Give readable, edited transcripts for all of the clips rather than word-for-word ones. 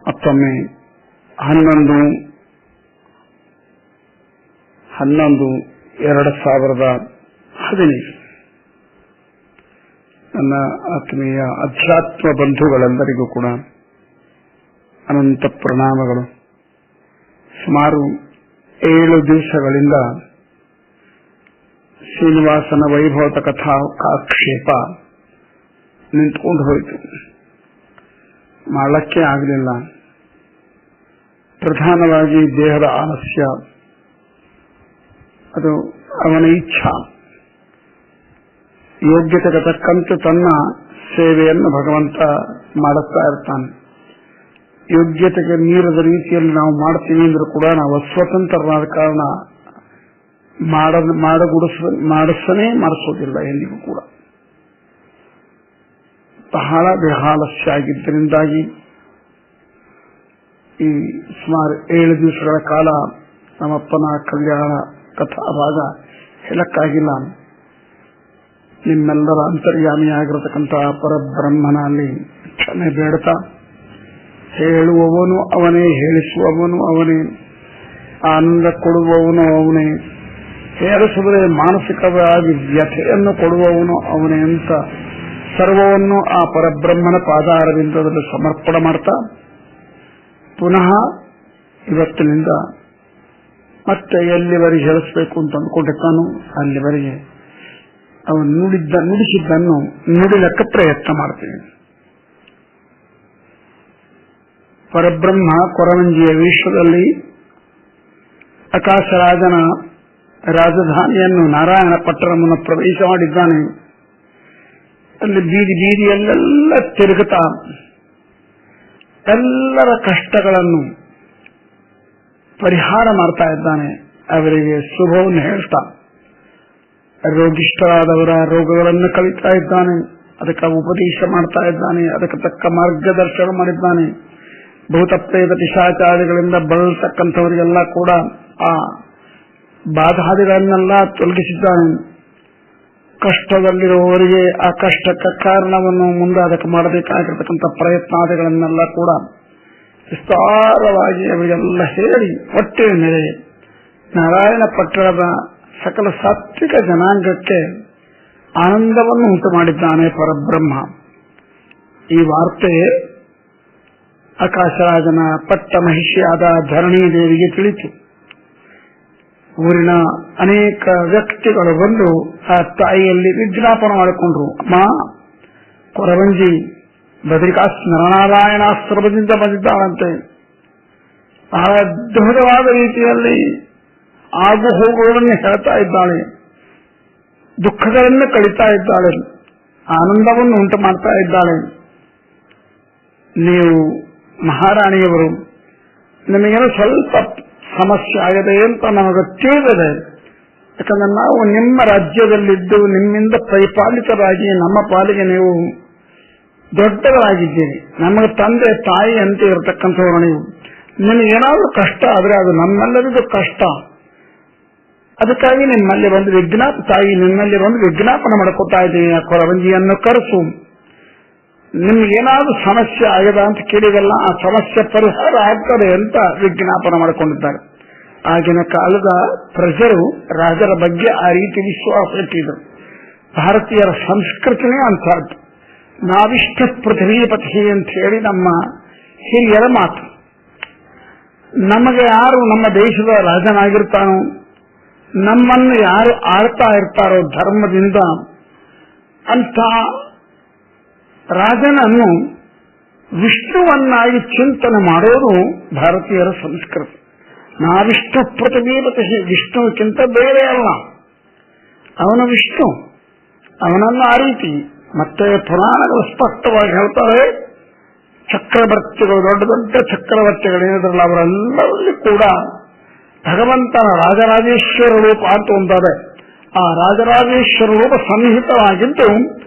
ಮತ್ತೊಮ್ಮೆ 11/11/2015 ನನ್ನ ಆತ್ಮೀಯ ಅಧ್ಯಾತ್ಮ ಬಂಧುಗಳೆಲ್ಲರಿಗೂ ಕೂಡ ಅನಂತ ಪ್ರಣಾಮಗಳು. ಸುಮಾರು 7 ದಿವಸಗಳಿಂದ ಶ್ರೀನಿವಾಸನ ವೈಭವದ ಕಥಾ ಕಾಕ್ಷೇಪ ನಿಂತ್ಕೊಂಡು ಹೋಯಿತು. ಮಾಡಕ್ಕೆ ಆಗಲಿಲ್ಲ. ಪ್ರಧಾನವಾಗಿ ದೇಹದ ಆಲಸ್ಯ, ಅದು ಅವನ ಇಚ್ಛಾ. ಯೋಗ್ಯತೆಗೆ ತಕ್ಕಂತೆ ತನ್ನ ಸೇವೆಯನ್ನು ಭಗವಂತ ಮಾಡುತ್ತಾ ಇರ್ತಾನೆ. ಯೋಗ್ಯತೆಗೆ ಮೀರದ ರೀತಿಯಲ್ಲಿ ನಾವು ಮಾಡ್ತೀವಿ ಅಂದ್ರೂ ಕೂಡ ನಾವು ಸ್ವತಂತ್ರರಾದ ಕಾರಣ ಮಾಡಿಸೋದಿಲ್ಲ ಎಂದಿಗೂ ಕೂಡ. ಬಹಳ ದೇಹಾಲಸ್ಯ ಆಗಿದ್ದರಿಂದಾಗಿ ಈ ಸುಮಾರು 7 ದಿವಸಗಳ ಕಾಲ ನಮ್ಮಪ್ಪನ ಕಲ್ಯಾಣ ಕಥಾ ಭಾಗ ಹೇಳಕ್ಕಾಗಿಲ್ಲ. ನಿಮ್ಮೆಲ್ಲರ ಅಂತರ್ಯಾಮಿಯಾಗಿರತಕ್ಕಂತಹ ಪರಬ್ರಹ್ಮನಲ್ಲಿ ಕ್ಷಮೆ ಬೇಡ್ತಾ, ಹೇಳುವವನು ಅವನೇ, ಹೇಳಿಸುವವನು ಅವನೇ, ಆನಂದ ಕೊಡುವವನು ಅವನೇ, ಹೇರಿಸಿದರೆ ಮಾನಸಿಕವಾಗಿ ವ್ಯಥೆಯನ್ನು ಕೊಡುವವನು ಅವನೇ ಅಂತ ಸರ್ವವನ್ನು ಆ ಪರಬ್ರಹ್ಮನ ಪಾದಾರವಿಂದದಲ್ಲಿ ಸಮರ್ಪಣೆ ಮಾಡ್ತಾ, ಪುನಃ ಇವತ್ತಿನಿಂದ ಮತ್ತೆ ಎಲ್ಲಿವರೆಗೆ ಹೇಳಿಸಬೇಕು ಅಂತ ಅಂದ್ಕೊಂಡಿರ್ತಾನೋ ಅಲ್ಲಿವರೆಗೆ ಅವನು ನುಡಿಸಿದ್ದನ್ನು ನುಡಿಲಕ್ಕೆ ಪ್ರಯತ್ನ ಮಾಡ್ತೀವಿ. ಪರಬ್ರಹ್ಮ ಕೊರವಂಜಿಯ ವಿಶ್ವದಲ್ಲಿ ಆಕಾಶರಾಜನ ರಾಜಧಾನಿಯನ್ನು ನಾರಾಯಣ ಪಟ್ಟಣವನ್ನು ಪ್ರವೇಶ ಮಾಡಿದ್ದಾನೆ. ಅಲ್ಲಿ ಬೀದಿ ಬೀದಿಯಲ್ಲೆಲ್ಲ ತಿರುಗುತ್ತಾ ಎಲ್ಲರ ಕಷ್ಟಗಳನ್ನು ಪರಿಹಾರ ಮಾಡ್ತಾ ಇದ್ದಾನೆ. ಅವರಿಗೆ ಶುಭವನ್ನು ಹೇಳ್ತಾ ರೋಗಿಷ್ಠರಾದವರ ರೋಗಗಳನ್ನು ಕಳೀತಾ ಇದ್ದಾನೆ. ಅದಕ್ಕೆ ಉಪದೇಶ ಮಾಡ್ತಾ ಇದ್ದಾನೆ. ಅದಕ್ಕೆ ತಕ್ಕ ಮಾರ್ಗದರ್ಶನ ಮಾಡಿದ್ದಾನೆ. ಭೂತ ಪ್ರೇತ ಪಿಶಾಚಾರಿಗಳಿಂದ ಬಳಲ್ತಕ್ಕಂಥವರಿಗೆಲ್ಲ ಕೂಡ ಆ ಬಾಧಾದಿಗಳನ್ನೆಲ್ಲ ತೊಲಗಿಸಿದ್ದಾನೆ. ಕಷ್ಟದಲ್ಲಿರುವವರಿಗೆ ಆ ಕಷ್ಟಕ್ಕೆ ಕಾರಣವನ್ನು ಮುಂದೆ ಅದಕ್ಕೆ ಮಾಡಬೇಕಾಗಿರತಕ್ಕಂಥ ಪ್ರಯತ್ನಾದಿಗಳನ್ನೆಲ್ಲ ಕೂಡ ವಿಸ್ತಾರವಾಗಿ ಅವರಿಗೆಲ್ಲ ಹೇಳಿ ಹೊಟ್ಟೆಯ ಮೇಲೆ ನಾರಾಯಣ ಪಟ್ಟಣದ ಸಕಲ ಸಾತ್ವಿಕ ಜನಾಂಗಕ್ಕೆ ಆನಂದವನ್ನು ಉಂಟು ಮಾಡಿದ್ದಾನೆ ಪರಬ್ರಹ್ಮ. ಈ ವಾರ್ತೆ ಆಕಾಶರಾಜನ ಪಟ್ಟ ಮಹಿಷಿಯಾದ ಧರಣಿ ದೇವಿಗೆ ತಿಳಿತು. ಊರಿನ ಅನೇಕ ವ್ಯಕ್ತಿಗಳು ಬಂದು ಆ ತಾಯಿಯಲ್ಲಿ ವಿಜ್ಞಾಪನೆ ಮಾಡಿಕೊಂಡ್ರು. ಅಮ್ಮ, ಕೊರವಂಜಿ ಬದ್ರಿಕಾಸ್ ನರನಾರಾಯಣಾಶ್ರಮದಿಂದ ಬಂದಿದ್ದಾಳಂತೆ. ಬಹಳ ಅದ್ಭುತವಾದ ರೀತಿಯಲ್ಲಿ ಆಗು ಹೋಗುವುದನ್ನು ಹೇಳ್ತಾ ಇದ್ದಾಳೆ. ದುಃಖಗಳನ್ನು ಕಳೀತಾ ಇದ್ದಾಳೆ. ಆನಂದವನ್ನು ಉಂಟು ಮಾಡ್ತಾ ಇದ್ದಾಳೆ. ನೀವು ಮಹಾರಾಣಿಯವರು, ನಿಮಗೇನೋ ಸ್ವಲ್ಪ ಸಮಸ್ಯೆ ಆಗದೆ ಅಂತ ನಮಗೆ ತಿಳಿದಿದೆ. ಯಾಕಂದ್ರೆ ನಾವು ನಿಮ್ಮ ರಾಜ್ಯದಲ್ಲಿದ್ದು ನಿಮ್ಮಿಂದ ಪರಿಪಾಲಿತರಾಗಿ ನಮ್ಮ ಪಾಲಿಗೆ ನೀವು ದೊಡ್ಡವರಾಗಿದ್ದೀರಿ. ನಮಗೆ ತಂದೆ ತಾಯಿ ಅಂತ ಇರತಕ್ಕಂಥವ್ರು ನೀವು. ನಿಮಗೇನಾದ್ರೂ ಕಷ್ಟ ಆದ್ರೆ ಅದು ನಮ್ಮೆಲ್ಲರಿಗೂ ಕಷ್ಟ. ಅದಕ್ಕಾಗಿ ನಿಮ್ಮಲ್ಲಿ ಒಂದು ತಾಯಿ ನಿಮ್ಮಲ್ಲಿ ಒಂದು ವಿಜ್ಞಾಪನೆ ಮಾಡ್ಕೊತಾ ಇದ್ದೀನಿ. ಆ ಕೊರವಂಜಿಯನ್ನು ಕರೆಸು. ನಿಮ್ಗೇನಾದ್ರೂ ಸಮಸ್ಯೆ ಆಗದ ಅಂತ ಕೇಳಿದಲ್ಲ, ಆ ಸಮಸ್ಯೆ ಪರಿಹಾರ ಆಗ್ತದೆ ಅಂತ ವಿಜ್ಞಾಪನೆ ಮಾಡಿಕೊಂಡಿದ್ದಾರೆ. ಆಗಿನ ಕಾಲದ ಪ್ರಜರು ರಾಜರ ಬಗ್ಗೆ ಆ ರೀತಿ ವಿಶ್ವಾಸ ಇಟ್ಟಿದ್ರು. ಭಾರತೀಯರ ಸಂಸ್ಕೃತಿನೇ ಅಂತದ್ದು. ನಾವಿಷ್ಟ ಪೃಥ್ವೀಪತಿ ಅಂತ ಹೇಳಿ ನಮ್ಮ ಹಿರಿಯರ ಮಾತು. ನಮಗೆ ಯಾರು ನಮ್ಮ ದೇಶದ ರಾಜನಾಗಿರ್ತಾನೋ, ನಮ್ಮನ್ನು ಯಾರು ಆಳ್ತಾ ಇರ್ತಾರೋ ಧರ್ಮದಿಂದ, ಅಂತ ರಾಜನನ್ನು ವಿಷ್ಣುವನ್ನಾಗಿ ಚಿಂತನೆ ಮಾಡೋದು ಭಾರತೀಯರ ಸಂಸ್ಕೃತಿ. ನಾವಿಷ್ಟ ಪೃಥ್ವೀಪತಿ, ವಿಷ್ಣುವಿಗಿಂತ ಬೇರೆ ಅಲ್ಲ, ಅವನ ವಿಷ್ಣು, ಅವನನ್ನು ಆ ರೀತಿ. ಮತ್ತೆ ಪುರಾಣಗಳು ಸ್ಪಷ್ಟವಾಗಿ ಹೇಳ್ತಾರೆ, ಚಕ್ರವರ್ತಿಗಳು, ದೊಡ್ಡ ದೊಡ್ಡ ಚಕ್ರವರ್ತಿಗಳೇನಿದ್ರಲ್ಲ ಅವರೆಲ್ಲರಲ್ಲಿ ಕೂಡ ಭಗವಂತನ ರಾಜರಾಜೇಶ್ವರ ರೂಪ ಅಂತ ಒಂದಾದೆ. ಆ ರಾಜರಾಜೇಶ್ವರ ರೂಪ ಸನ್ನಿಹಿತವಾಗಿದ್ದು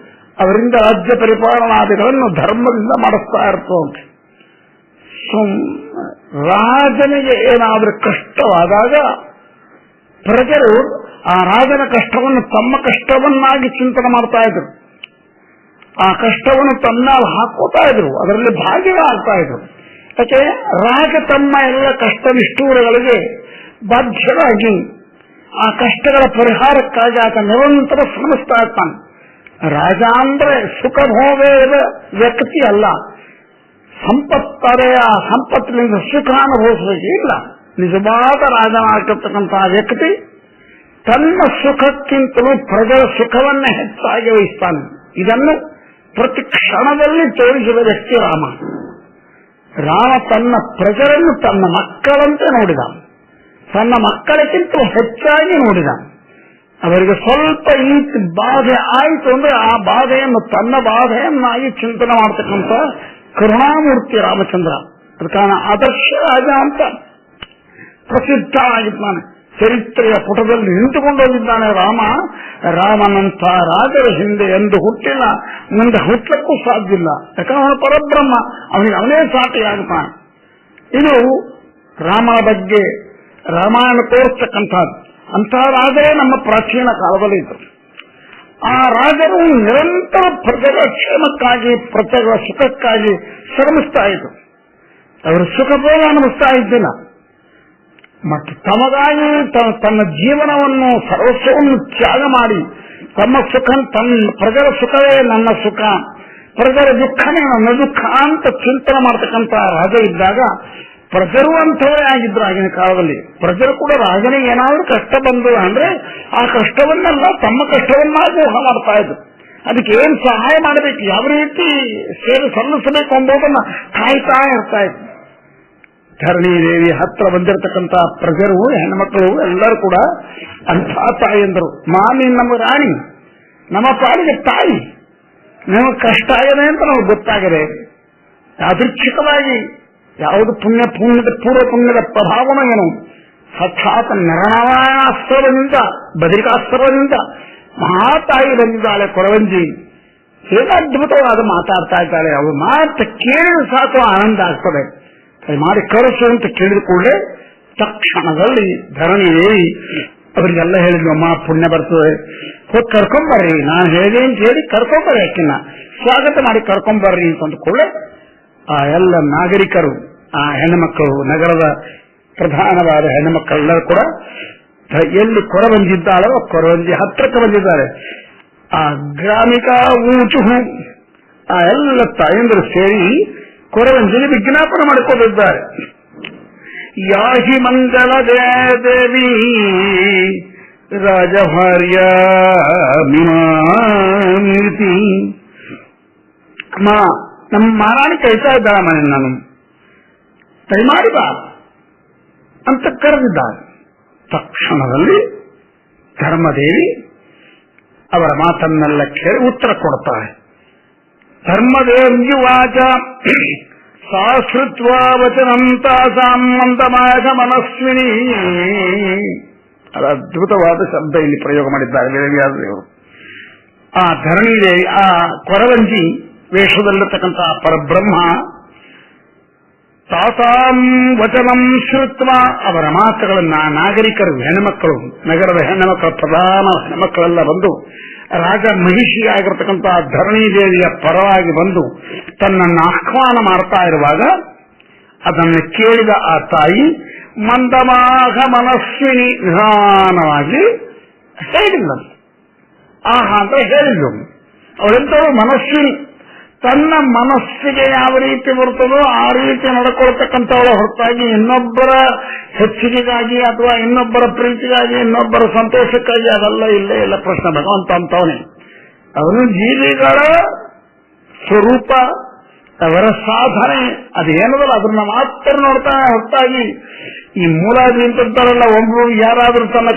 ಅವರಿಂದ ರಾಜ್ಯ ಪರಿಪಾಲನಾದಿಗಳನ್ನು ಧರ್ಮದಿಂದ ಮಾಡಿಸ್ತಾ ಇರ್ತವಂತೆ. ರಾಜನಿಗೆ ಏನಾದರೂ ಕಷ್ಟವಾದಾಗ ಪ್ರಜರು ಆ ರಾಜನ ಕಷ್ಟವನ್ನು ತಮ್ಮ ಕಷ್ಟವನ್ನಾಗಿ ಚಿಂತನೆ ಮಾಡ್ತಾ ಇದ್ರು. ಆ ಕಷ್ಟವನ್ನು ತನ್ನ ಹಾಕೋತಾ ಇದ್ರು, ಅದರಲ್ಲಿ ಭಾಗಿಗಳಾಗ್ತಾ ಇದ್ರು. ಯಾಕೆ ರಾಜ ತಮ್ಮ ಎಲ್ಲ ಕಷ್ಟ ನಿಷ್ಠೂರಗಳಿಗೆ ಬಾಧ್ಯರಾಗಿ ಆ ಕಷ್ಟಗಳ ಪರಿಹಾರಕ್ಕಾಗಿ ಆತ ನಿರಂತರ ಶ್ರಮಿಸ್ತಾ ಇರ್ತಾನೆ. ರಾಜ ಅಂದ್ರೆ ಸುಖಭೋಗದ ವ್ಯಕ್ತಿ ಅಲ್ಲ, ಸಂಪತ್ತರೆ ಆ ಸಂಪತ್ತಿನಿಂದ ಸುಖ ಅನುಭವಿಸಬೇಕು ಇಲ್ಲ. ನಿಜವಾದ ರಾಜನಾಗಿರ್ತಕ್ಕಂತಹ ವ್ಯಕ್ತಿ ತನ್ನ ಸುಖಕ್ಕಿಂತಲೂ ಪ್ರಜರ ಸುಖವನ್ನೇ ಹೆಚ್ಚಾಗಿ ವಹಿಸ್ತಾನೆ. ಇದನ್ನು ಪ್ರತಿ ಕ್ಷಣದಲ್ಲಿ ತೋರಿಸಿದ ವ್ಯಕ್ತಿ ರಾಮ. ರಾಮ ತನ್ನ ಪ್ರಜರನ್ನು ತನ್ನ ಮಕ್ಕಳಂತೆ ನೋಡಿದ, ತನ್ನ ಮಕ್ಕಳಕ್ಕಿಂತ ಹೆಚ್ಚಾಗಿ ನೋಡಿದ. ಅವರಿಗೆ ಸ್ವಲ್ಪ ಈ ಬಾಧೆ ಆಯಿತು ಅಂದ್ರೆ ಆ ಬಾಧೆಯನ್ನು ತನ್ನ ಬಾಧೆಯನ್ನಾಗಿ ಚಿಂತನೆ ಮಾಡತಕ್ಕಂಥ ಕರುಣಾಮೂರ್ತಿ ರಾಮಚಂದ್ರ. ಅದಕ್ಕೆ ಆದರ್ಶ ರಾಜ ಅಂತ ಪ್ರಸಿದ್ಧ ಆಗಿದ್ದಾನೆ. ಚರಿತ್ರೆಯ ಪುಟದಲ್ಲಿ ನಿಂತುಕೊಂಡೋಗಿದ್ದಾನೆ ರಾಮ. ರಾಮನಂಥ ರಾಜರ ಹಿಂದೆ ಎಂದು ಹುಟ್ಟಿಲ್ಲ, ಮುಂದೆ ಹುಟ್ಟಕ್ಕೂ ಸಾಧ್ಯ ಇಲ್ಲ. ಯಾಕಂದ್ರೆ ಅವನು ಪರಬ್ರಹ್ಮ, ಅವನಿಗೆ ಅವನೇ ಸಾಟಿಯಾಗುತ್ತಾನೆ. ಇದು ರಾಮನ ಬಗ್ಗೆ ರಾಮಾಯಣ ತೋರಿಸ್ತಕ್ಕಂಥದ್ದು. ಅಂತಹ ರಾಜರೇ ನಮ್ಮ ಪ್ರಾಚೀನ ಕಾಲದಲ್ಲಿ ಇದ್ದರು. ಆ ರಾಜರು ನಿರಂತರ ಪ್ರಜೆಗಳ ಕ್ಷೇಮಕ್ಕಾಗಿ ಪ್ರಜೆಗಳ ಸುಖಕ್ಕಾಗಿ ಶ್ರಮಿಸ್ತಾ ಇದ್ರು. ಅವರು ಸುಖಭೋಗ ಅನುಭವಿಸ್ತಾ ಇದ್ದಿಲ್ಲ. ಮತ್ತು ತಮಗಾಗಿ ತನ್ನ ಜೀವನವನ್ನು ಸರ್ವಸ್ವವನ್ನು ತ್ಯಾಗ ಮಾಡಿ ತಮ್ಮ ಸುಖ, ತನ್ನ ಪ್ರಜರ ಸುಖವೇ ನನ್ನ ಸುಖ, ಪ್ರಜರ ದುಃಖನೇ ನನ್ನ ದುಃಖ ಅಂತ ಚಿಂತನೆ ಮಾಡತಕ್ಕಂಥ ರಾಜ ಇದ್ದಾಗ ಪ್ರಜರು ಅಂಥವರೇ ಆಗಿದ್ರು ಆಗಿನ ಕಾಲದಲ್ಲಿ. ಪ್ರಜರು ಕೂಡ ರಾಜನಿಗೆ ಏನಾದರೂ ಕಷ್ಟ ಬಂದು ಅಂದ್ರೆ ಆ ಕಷ್ಟವನ್ನೆಲ್ಲ ತಮ್ಮ ಕಷ್ಟವನ್ನಾಗಿ ಊಹ ಮಾಡ್ತಾ ಇದ್ರು. ಅದಕ್ಕೆ ಏನ್ ಸಹಾಯ ಮಾಡಬೇಕು, ಯಾವ ರೀತಿ ಸೇವೆ ಸಲ್ಲಿಸಬೇಕು ಎಂಬುದನ್ನ ಕಾಯ್ತಾ ಇರ್ತಾ ಇದ್ರು. ಧರಣಿ ದೇವಿ ಹತ್ರ ಬಂದಿರತಕ್ಕಂಥ ಪ್ರಜರು, ಹೆಣ್ಮಕ್ಕಳು ಎಲ್ಲರೂ ಕೂಡ ಅಂಥ ತಾಯಿಯಂದರು. ಮಾಮಿ ನಮ್ಮ ರಾಣಿ, ನಮ್ಮ ಪಾಲಿಗೆ ತಾಯಿ, ನಮಗೆ ಕಷ್ಟ ಆಗಿದೆ ಅಂತ ನಮಗೆ ಗೊತ್ತಾಗಿದೆ. ಯಾದೃಚ್ಛಿಕವಾಗಿ ಯಾವುದು ಪೂರ್ವ ಪುಣ್ಯದ ಪ್ರಭಾವನೋ ಏನು ಸಾಕ್ಷಾತ್ ನರನಾರಾಯಣಾಸ್ತ್ರದಿಂದ ಬದರಿಕಾಸ್ತ್ರದಿಂದ ಮಹಾತಾಯಿ ಬಂದಿದ್ದಾಳೆ ಕೊರವಂಜಿ. ಹೇಗೆ ಅದ್ಭುತವಾದ ಮಾತಾಡ್ತಾ ಇದ್ದಾಳೆ. ಅವಳು ಮಾತು ಕೇಳಿದ ಸಾಕು ಆನಂದ ಆಗ್ತದೆ. ಮಾಡಿ ಕಳಿಸು ಅಂತ ಕೇಳಿದ ಕೂಡಲೇ ತಕ್ಷಣದಲ್ಲಿ ಧರಣಿ ದೇವಿ ಅವರಿಗೆಲ್ಲ ಹೇಳಿದ್ವಿ, ಅಮ್ಮ ಪುಣ್ಯ ಬರ್ತದೆ, ಹೋಗಿ ಕರ್ಕೊಂಬರ್ರಿ, ನಾನು ಹೇಳಿದೆ ಅಂತ ಹೇಳಿ ಕರ್ಕೊಂಬರ್ರಿ, ಅಕ್ಕಿನ ಸ್ವಾಗತ ಮಾಡಿ ಕರ್ಕೊಂಬರ್ರಿ ಅಂತಂದ ಕೂಡಲೇ ಆ ಎಲ್ಲ ನಾಗರಿಕರು, ಆ ಹೆಣ್ಣುಮಕ್ಕಳು, ನಗರದ ಪ್ರಧಾನವಾದ ಹೆಣ್ಣುಮಕ್ಕಳೆಲ್ಲರೂ ಕೂಡ ಎಲ್ಲಿ ಕೊರವಂಜಿದ್ದಾಳೋ ಕೊರವಂಜಿ ಹತ್ರಕ್ಕೆ ಬಂದಿದ್ದಾರೆ. ಆ ಗ್ರಾಮಿಕ ಊಚುಹು ಆ ಎಲ್ಲ ತಾಯಂದರು ಸೇರಿ ಕೊರವಂಜಿಗೆ ವಿಜ್ಞಾಪನೆ ಮಾಡಿಕೊಂಡಿದ್ದಾರೆ. ಯಾಹಿ ಮಂಗಲ ದೇವಿ ರಾಜಭಾರ್ಯ ಮಿಮಾತಿ, ಅಮ್ಮ ನಮ್ಮ ಮಹಾರಾಣಿ ಕೈತಾ ಇದ್ದಾಳ ಮನೆ, ನಾನು ದಯಮಾಡಿ ಬಾ ಅಂತ ಕರೆದಿದ್ದಾರೆ. ತಕ್ಷಣದಲ್ಲಿ ಧರ್ಮದೇವಿ ಅವರ ಮಾತನ್ನೆಲ್ಲ ಕೇಳಿ ಉತ್ತರ ಕೊಡ್ತಾರೆ. ಧರ್ಮದೇವಿ ವಾಚ ಸಾಶ್ರುತ್ವ ವಚನಂತ ಸಾಮಂತಮಾಯ ಮನಸ್ವಿನಿ. ಅದು ಅದ್ಭುತವಾದ ಶಬ್ದ ಇಲ್ಲಿ ಪ್ರಯೋಗ ಮಾಡಿದ್ದಾರೆ ವೇದವ್ಯಾಸದೇವರು. ಆ ಧರಣಿದೇವಿ, ಆ ಕೊರವಂಜಿ ವೇಷದಲ್ಲಿರ್ತಕ್ಕಂಥ ಪರಬ್ರಹ್ಮ ತಾಸಾಂ ವಚನಂ ಶ್ರುತ್ವ, ಅವರ ಮಾತುಗಳನ್ನ ನಾಗರಿಕರು, ಹೆಣ್ಣುಮಕ್ಕಳು, ನಗರದ ಹೆಣ್ಣುಮಕ್ಕಳು, ಪ್ರಧಾನ ಹೆಣ್ಣುಮಕ್ಕಳೆಲ್ಲ ಬಂದು ರಾಜ ಮಹಿಷಿಯಾಗಿರ್ತಕ್ಕಂಥ ಧರಣಿದೇವಿಯ ಪರವಾಗಿ ಬಂದು ತನ್ನನ್ನು ಆಹ್ವಾನ ಮಾಡ್ತಾ ಇರುವಾಗ ಅದನ್ನು ಕೇಳಿದ ಆ ತಾಯಿ ಮಂದಮಾಘ ಮನಸ್ವಿನಿ ನಿಧಾನವಾಗಿ ಹೇಳಿಲ್ಲ. ಆಹಾ ಅಂತ ಹೇಳಿದ್ರು. ಅವಳೆಂತವಳು ಮನಸ್ವಿನಿ, ತನ್ನ ಮನಸ್ಸಿಗೆ ಯಾವ ರೀತಿ ಬರ್ತದೋ ಆ ರೀತಿ ನಡ್ಕೊಳ್ತಕ್ಕಂಥವಳ ಹೊರತಾಗಿ ಇನ್ನೊಬ್ಬರ ಹೆಚ್ಚಿಗೆಗಾಗಿ ಅಥವಾ ಇನ್ನೊಬ್ಬರ ಪ್ರೀತಿಗಾಗಿ ಇನ್ನೊಬ್ಬರ ಸಂತೋಷಕ್ಕಾಗಿ ಅದೆಲ್ಲ ಇಲ್ಲೇ ಇಲ್ಲ. ಪ್ರಶ್ನೆ ಭಗವಂತ ಅಂತವನೇ. ಅವನು ಜೀವಿಗಳ ಸ್ವರೂಪ, ಅವರ ಸಾಧನೆ ಅದೇನದಲ್ಲ ಅದನ್ನ ಮಾತ್ರ ನೋಡ್ತಾನೆ ಹೊರತಾಗಿ ಈ ಮೂಲಾದಿ ಅಂತಾರಲ್ಲ, ಒಬ್ರು ಯಾರಾದ್ರೂ ತನ್ನ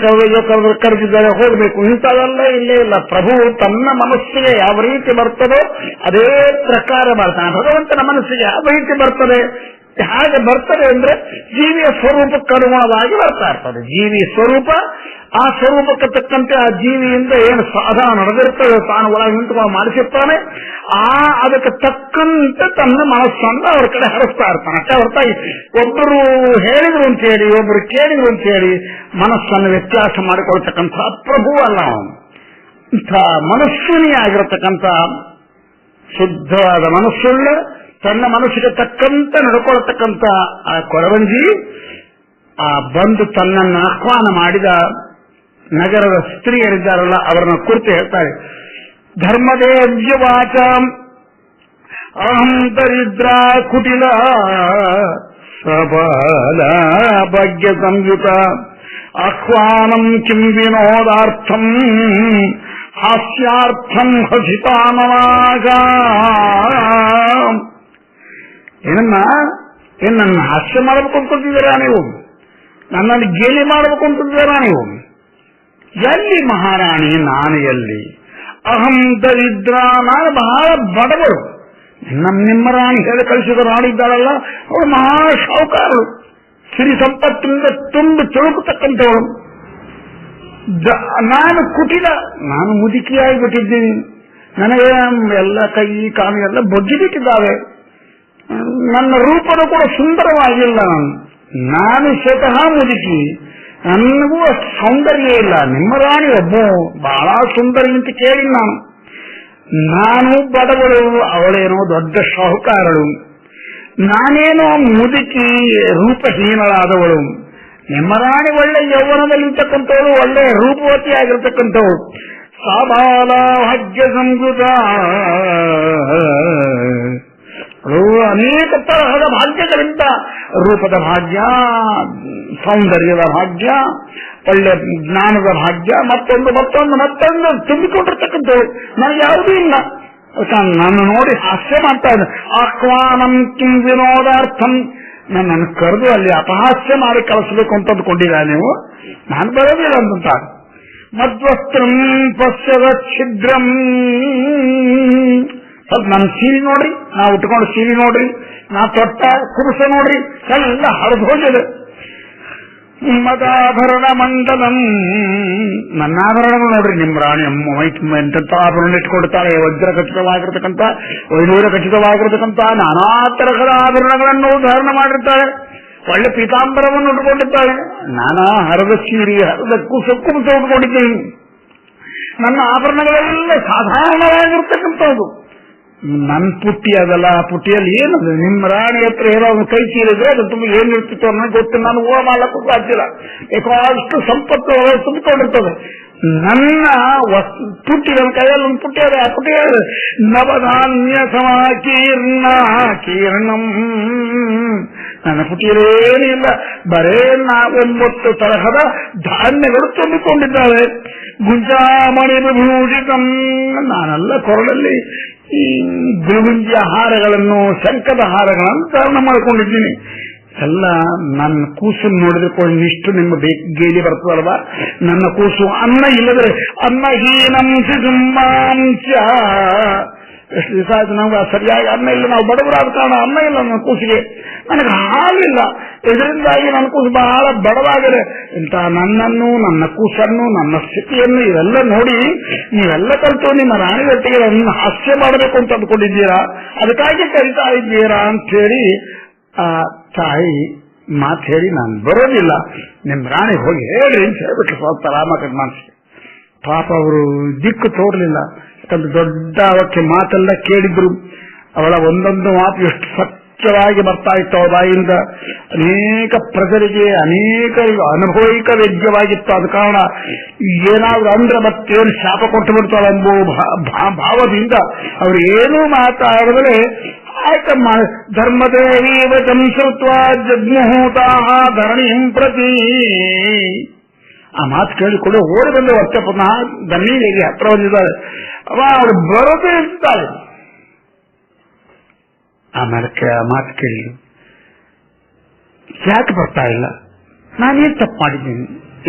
ಕರೆದಿದ್ದಾರೆ ಹೋಗ್ಬೇಕು ಇಂಥವೆಲ್ಲ ಇಲ್ಲೇ ಇಲ್ಲ. ಪ್ರಭು ತನ್ನ ಮನಸ್ಸಿಗೆ ಯಾವ ರೀತಿ ಬರ್ತದೋ ಅದೇ ಪ್ರಕಾರ ಮಾಡ್ತಾನೆ. ಭಗವಂತನ ಮನಸ್ಸಿಗೆ ಯಾವ ರೀತಿ ಬರ್ತದೆ, ಹಾಗೆ ಬರ್ತದೆ ಅಂದ್ರೆ ಜೀವಿಯ ಸ್ವರೂಪಕ್ಕೆ ಅನುಗುಣವಾಗಿ ಬರ್ತಾ ಇರ್ತದೆ. ಜೀವಿ ಸ್ವರೂಪ, ಆ ಸ್ವರೂಪಕ್ಕೆ ತಕ್ಕಂತೆ ಆ ಜೀವಿಯಿಂದ ಏನು ಸಾಧನ ನಡೆದಿರ್ತದೆ ತಾನು ಒಳಗೆ ನಿಂತುಕೊಂಡು ಮಾಡಿಸಿರ್ತಾನೆ, ಅದಕ್ಕೆ ತಕ್ಕಂತೆ ತನ್ನ ಮನಸ್ಸನ್ನು ಅವ್ರ ಕಡೆ ಹರಿಸ್ತಾ ಇರ್ತಾನೆ. ಅಷ್ಟೇ ಹೊರತಾಗಿ ಒಬ್ಬರು ಹೇಳಿದ್ರು ಅಂತ ಹೇಳಿ ಒಬ್ಬರು ಕೇಳಿದ್ರು ಅಂತ ಹೇಳಿ ಮನಸ್ಸನ್ನು ವ್ಯತ್ಯಾಸ ಮಾಡಿಕೊಳ್ತಕ್ಕಂಥ ಪ್ರಭು ಅಲ್ಲ ಅವನು. ಇಂಥ ಮನಸ್ವಿನಿ ಆಗಿರತಕ್ಕಂಥ ಶುದ್ಧವಾದ ಮನಸ್ಸುಳ್ಳ ತನ್ನ ಮನಸ್ಸಿಗೆ ತಕ್ಕಂತ ನಡ್ಕೊಳ್ತಕ್ಕಂಥ ಆ ಕೊರವಂಜಿ ಆ ಬಂದು ತನ್ನನ್ನು ಆಹ್ವಾನ ಮಾಡಿದ ನಗರದ ಸ್ತ್ರೀಯರಿದ್ದಾರಲ್ಲ ಅವರನ್ನ ಕುರಿತು ಹೇಳ್ತಾರೆ. ಧರ್ಮದೇವ್ಯವಾಚ ಅಹಂ ದರಿದ್ರ ಕುಟಿಲ ಸಬಲ ಭಾಗ್ಯ ಸಂಯುತ ಆಹ್ವಾನಂ ಕಿಂ ವಿನೋದಾರ್ಥಂ ಹಾಸ್ಯಾರ್ಥಂ ಹಸಿತಾನನಾಗ. ಏನನ್ನ ಹಾಸ್ಯ ಮಾಡಬೇಕು ಅಂತಿದ್ದೀರಾ ನೀವು? ನನ್ನನ್ನು ಗೇಲಿ ಮಾಡಬೇಕು ಅಂತಿದ್ದೀರಾ ನೀವು? ಎಲ್ಲಿ ಮಹಾರಾಣಿ? ನಾನು ಎಲ್ಲಿ? ಅಹಂ ದರಿದ್ರ, ನಾನು ಬಹಳ ಬಡವರು. ನಿಮ್ಮ ರಾಣಿ ಹೇಳಿ ಕಳಿಸಿದ ರಾಣಿ ಇದ್ದಾಳಲ್ಲ ಅವಳು ಮಹಾ ಸಾಹುಕಾರಳು, ಸಿರಿ ಸಂಪತ್ತಿನಿಂದ ತುಂಬಿ ತುಳುಕತಕ್ಕಂಥವಳು. ನಾನು ಕುಟಿಲ, ನಾನು ಮುದುಕಿಯಾಗಿ ಬಿಟ್ಟಿದ್ದೀನಿ. ನನಗೆ ಎಲ್ಲ ಕೈ ಕಾಲು ಎಲ್ಲ ಬಗ್ಗಿಬಿಟ್ಟಿದ್ದಾವೆ. ನನ್ನ ರೂಪದ ಕೂಡ ಸುಂದರವಾಗಿಲ್ಲ. ನಾನು ಸ್ವತಃ ಮುದುಕಿ, ನನಗೂ ಅಷ್ಟು ಸೌಂದರ್ಯ ಇಲ್ಲ. ನಿಮ್ಮ ರಾಣಿ ಒಬ್ಬ ಬಹಳ ಸುಂದರಿ ಅಂತ ಕೇಳಿ ನಾನು ಬಡವಳು, ಅವಳೇನೋ ದೊಡ್ಡ ಸಾಹುಕಾರಳು. ನಾನೇನೋ ಮುದುಕಿ ರೂಪಹೀನಳಾದವಳು. ನಿಮ್ಮ ರಾಣಿ ಒಳ್ಳೆ ಯೌವನದಲ್ಲಿರ್ತಕ್ಕಂಥವಳು, ಒಳ್ಳೆ ರೂಪವತಿ ಆಗಿರ್ತಕ್ಕಂಥವಳು. ಸಾಬಾಲ ಭಾಗ್ಯ ಸಂಸ್ಕೃತ, ಅನೇಕ ತರಹದ ಭಾಗ್ಯಗಳಿಂದ ರೂಪದ ಭಾಗ್ಯ, ಸೌಂದರ್ಯದ ಭಾಗ್ಯ, ಒಳ್ಳೆ ಜ್ಞಾನದ ಭಾಗ್ಯ, ಮತ್ತೊಂದು ತುಂಬಿಕೊಂಡಿರ್ತಕ್ಕಂಥವ್ರು. ನನಗೆ ಯಾವುದೂ ಇಲ್ಲ. ನನ್ನ ನೋಡಿ ಹಾಸ್ಯ ಮಾಡ್ತಾ ಇದ್ದ. ಆಹ್ವಾನಂ ಕಿಂ ವಿನೋದಾರ್ಥಂ, ನನ್ನನ್ನು ಕರೆದು ಅಲ್ಲಿ ಅಪಹಾಸ್ಯ ಮಾಡಿ ಕಳಿಸಬೇಕು ಅಂತ ಅಂದ್ಕೊಂಡಿದ್ದಾರೆ ನೀವು. ನಾನು ಬರೋದಿಲ್ಲ ಅಂತ. ಮದ್ವಸ್ತ್ರಂ ಪಶ್ಯದ ಛಿದ್ರಂ, ಸ್ವಲ್ಪ ನನ್ನ ಸೀರೆ ನೋಡ್ರಿ, ನಾ ಉಟ್ಕೊಂಡು ಸೀರೆ ನೋಡ್ರಿ, ನಾ ತೊಟ್ಟ ಕುರುಸ ನೋಡ್ರಿ, ಎಲ್ಲ ಹರಿದು ಹೋಗಿದೆ. ಮದಾಭರಣ ಮಂಡಲಂ, ನನ್ನ ಆಭರಣಗಳು ನೋಡ್ರಿ. ನಿಮ್ಮ ರಾಣಿ ಅಮ್ಮ ಎಂತ ಆಭರಣ ಇಟ್ಕೊಡ್ತಾಳೆ, ವಜ್ರ ಖಚಿತವಾಗಿರ್ತಕ್ಕಂಥ, ವೈಡೂರ ಖಚಿತವಾಗಿರ್ತಕ್ಕಂಥ ನಾನಾ ತರಹದ ಆಭರಣಗಳನ್ನು ಧಾರಣ ಮಾಡಿರ್ತಾಳೆ. ಒಳ್ಳೆ ಪೀತಾಂಬರವನ್ನು ಉಟ್ಕೊಂಡಿದ್ದಾಳೆ. ನಾನಾ ಹರದ ಸೀರೆ, ಹರದ ಕುಸುಕು ಉಟ್ಕೊಂಡಿದ್ದೀನಿ. ನನ್ನ ಆಭರಣಗಳೆಲ್ಲ ಸಾಧಾರಣವಾಗಿರ್ತಕ್ಕಂಥದ್ದು. ನನ್ನ ಪುಟ್ಟಿ ಅದಲ್ಲ, ಪುಟ್ಟಿಯಲ್ಲಿ ಏನದು? ನಿಮ್ಮ ರಾಣಿ ಹತ್ರ ಏನೋ ಕೈ ಚೀರಿದ್ರೆ ಅದು ತುಂಬ ಏನಿರ್ತಿತ್ತು ಅನ್ನೋ ಗೊತ್ತು. ನಾನು ಹೂವ ಮಾಡಕ್ಕೂ ಸಾಧ್ಯ. ಬೇಕಾದಷ್ಟು ಸಂಪತ್ತು ತುಂಬಿಕೊಂಡಿರ್ತದೆ. ನನ್ನ ಪುಟ್ಟಿ, ನನ್ನ ಕೈಯಲ್ಲಿ ಒಂದು ಪುಟ್ಟಿ ಅದ. ಆ ಪುಟ್ಟಿ ನವಧಾನ್ಯ ಸಮಾಕೀರ್ಣ ಕೀರ್ಣಂ, ನನ್ನ ಪುಟ್ಟಿಯಲ್ಲೇನಿಲ್ಲ, ಬರೇ 9 ತರಹದ ಧಾನ್ಯಗಳು ತುಂಬಿಕೊಂಡಿದ್ದಾವೆ. ಗುಂಜಾಮಣಿ ವಿಭೂಷಿತಂ, ನಾನೆಲ್ಲ ಕೊರಳಲ್ಲಿ ಈ ಗುರುಗುಂಜಿಯ ಹಾರಗಳನ್ನು, ಶಂಕದ ಹಾರಗಳನ್ನು ಧಾರಣ ಮಾಡಿಕೊಂಡಿದ್ದೀನಿ. ಎಲ್ಲ ನನ್ನ ಕೂಸನ್ನು ನೋಡಿದ್ರೆ ಇಷ್ಟು ನಿಮ್ಮ ಗೇಲಿ ಬರ್ತದಲ್ವಾ? ನನ್ನ ಕೂಸು ಅನ್ನ ಇಲ್ಲದ್ರೆ ಅನ್ನಹೀನಂ ಸಿಂಹಾಂಶ. ಎಷ್ಟು ದಿವಸ ಆಯ್ತು ನಮ್ಗೆ ಸರಿಯಾಗಿ ಅನ್ನ ಇಲ್ಲ. ನಾವು ಬಡವರಾದ ಕಾರಣ ಅನ್ನ ಇಲ್ಲ ನನ್ನ ಕೂಸಿಗೆ. ನನಗೆ ಹಾಲಿಲ್ಲ. ಇದರಿಂದಾಗಿ ನನ್ನ ಕೂಸು ಬಹಳ ಬಡವಾಗಿದೆ. ಇಂಥ ನನ್ನನ್ನು, ನನ್ನ ಕೂಸನ್ನು, ನನ್ನ ಸ್ಥಿತಿಯನ್ನು ಇವೆಲ್ಲ ನೋಡಿ ನೀವೆಲ್ಲ ಕಲಿತು ನಿಮ್ಮ ರಾಣಿಯೊಟ್ಟಿಗೆ ನನ್ನ ಹಾಸ್ಯ ಮಾಡಬೇಕು ಅಂತ ಅಂದ್ಕೊಂಡಿದ್ದೀರಾ, ಅದಕ್ಕಾಗಿ ಕರಿತಾ ಇದ್ದೀರಾ ಅಂತ ಹೇಳಿ ಆ ತಾಯಿ ಮಾತು ಹೇಳಿ ನಾನು ಬರೋದಿಲ್ಲ, ನಿಮ್ಮ ರಾಣಿ ಹೋಗಿ ಹೇಳ್ರಿ ಅಂತ ಹೇಳ್ಬಿಟ್ರು. ಸ್ವಲ್ಪ ರಾಮಕೃಷ್ಣ ಮನಸ್ಸಿಗೆ ಪಾಪ ಅವರು ದಿಕ್ಕು ತೋರ್ಲಿಲ್ಲ. ಯಾಕಂದ್ರೆ ದೊಡ್ಡ ಅವಕ್ಕೆ ಮಾತೆಲ್ಲ ಕೇಳಿದ್ರು. ಅವಳ ಒಂದೊಂದು ಮಾತು ಎಷ್ಟು ಸತ್ಯವಾಗಿ ಬರ್ತಾ ಇತ್ತು ಅವಳ ಬಾಯಿಂದ. ಅನೇಕ ಪ್ರಜರಿಗೆ ಅನೇಕ ಅನುಭವಿಕ ವೇದ್ಯವಾಗಿತ್ತು. ಆದ ಕಾರಣ ಏನಾದ್ರೂ ಅಂದ್ರೆ ಮತ್ತೇನು ಶಾಪ ಕೊಟ್ಟು ಬಿಡ್ತಾಳೆ ಎಂಬ ಭಾವದಿಂದ ಅವರು ಏನೂ ಮಾತಾಡಿದ್ರೆ ಆಯ್ತಮ್ಮ ಧರ್ಮದೇವಿ ವಚಂ ಶ್ರುತ್ವಾ ಜಗ್ಮುಹೂತಾ ಧರಣಿಂ ಪ್ರತಿ. ಆ ಮಾತು ಕೇಳಿಕೊಂಡು ಓಡಿ ಬಂದು ವರ್ಷ ಪುನಃ ಗಣ್ಣಿಗೆ ಹತ್ರ ಬಂದಿದ್ದಾಳೆ. ಅವಳು ಬರೋದೇ ಇರ್ತಾಳೆ. ಆಮೇಲೆ ಆ ಮಾತು ಕೇಳಿ ಯಾಕೆ ಬರ್ತಾ ಇಲ್ಲ, ನಾನೇನ್ ತಪ್ಪು ಮಾಡಿದ್ದೀನಿ,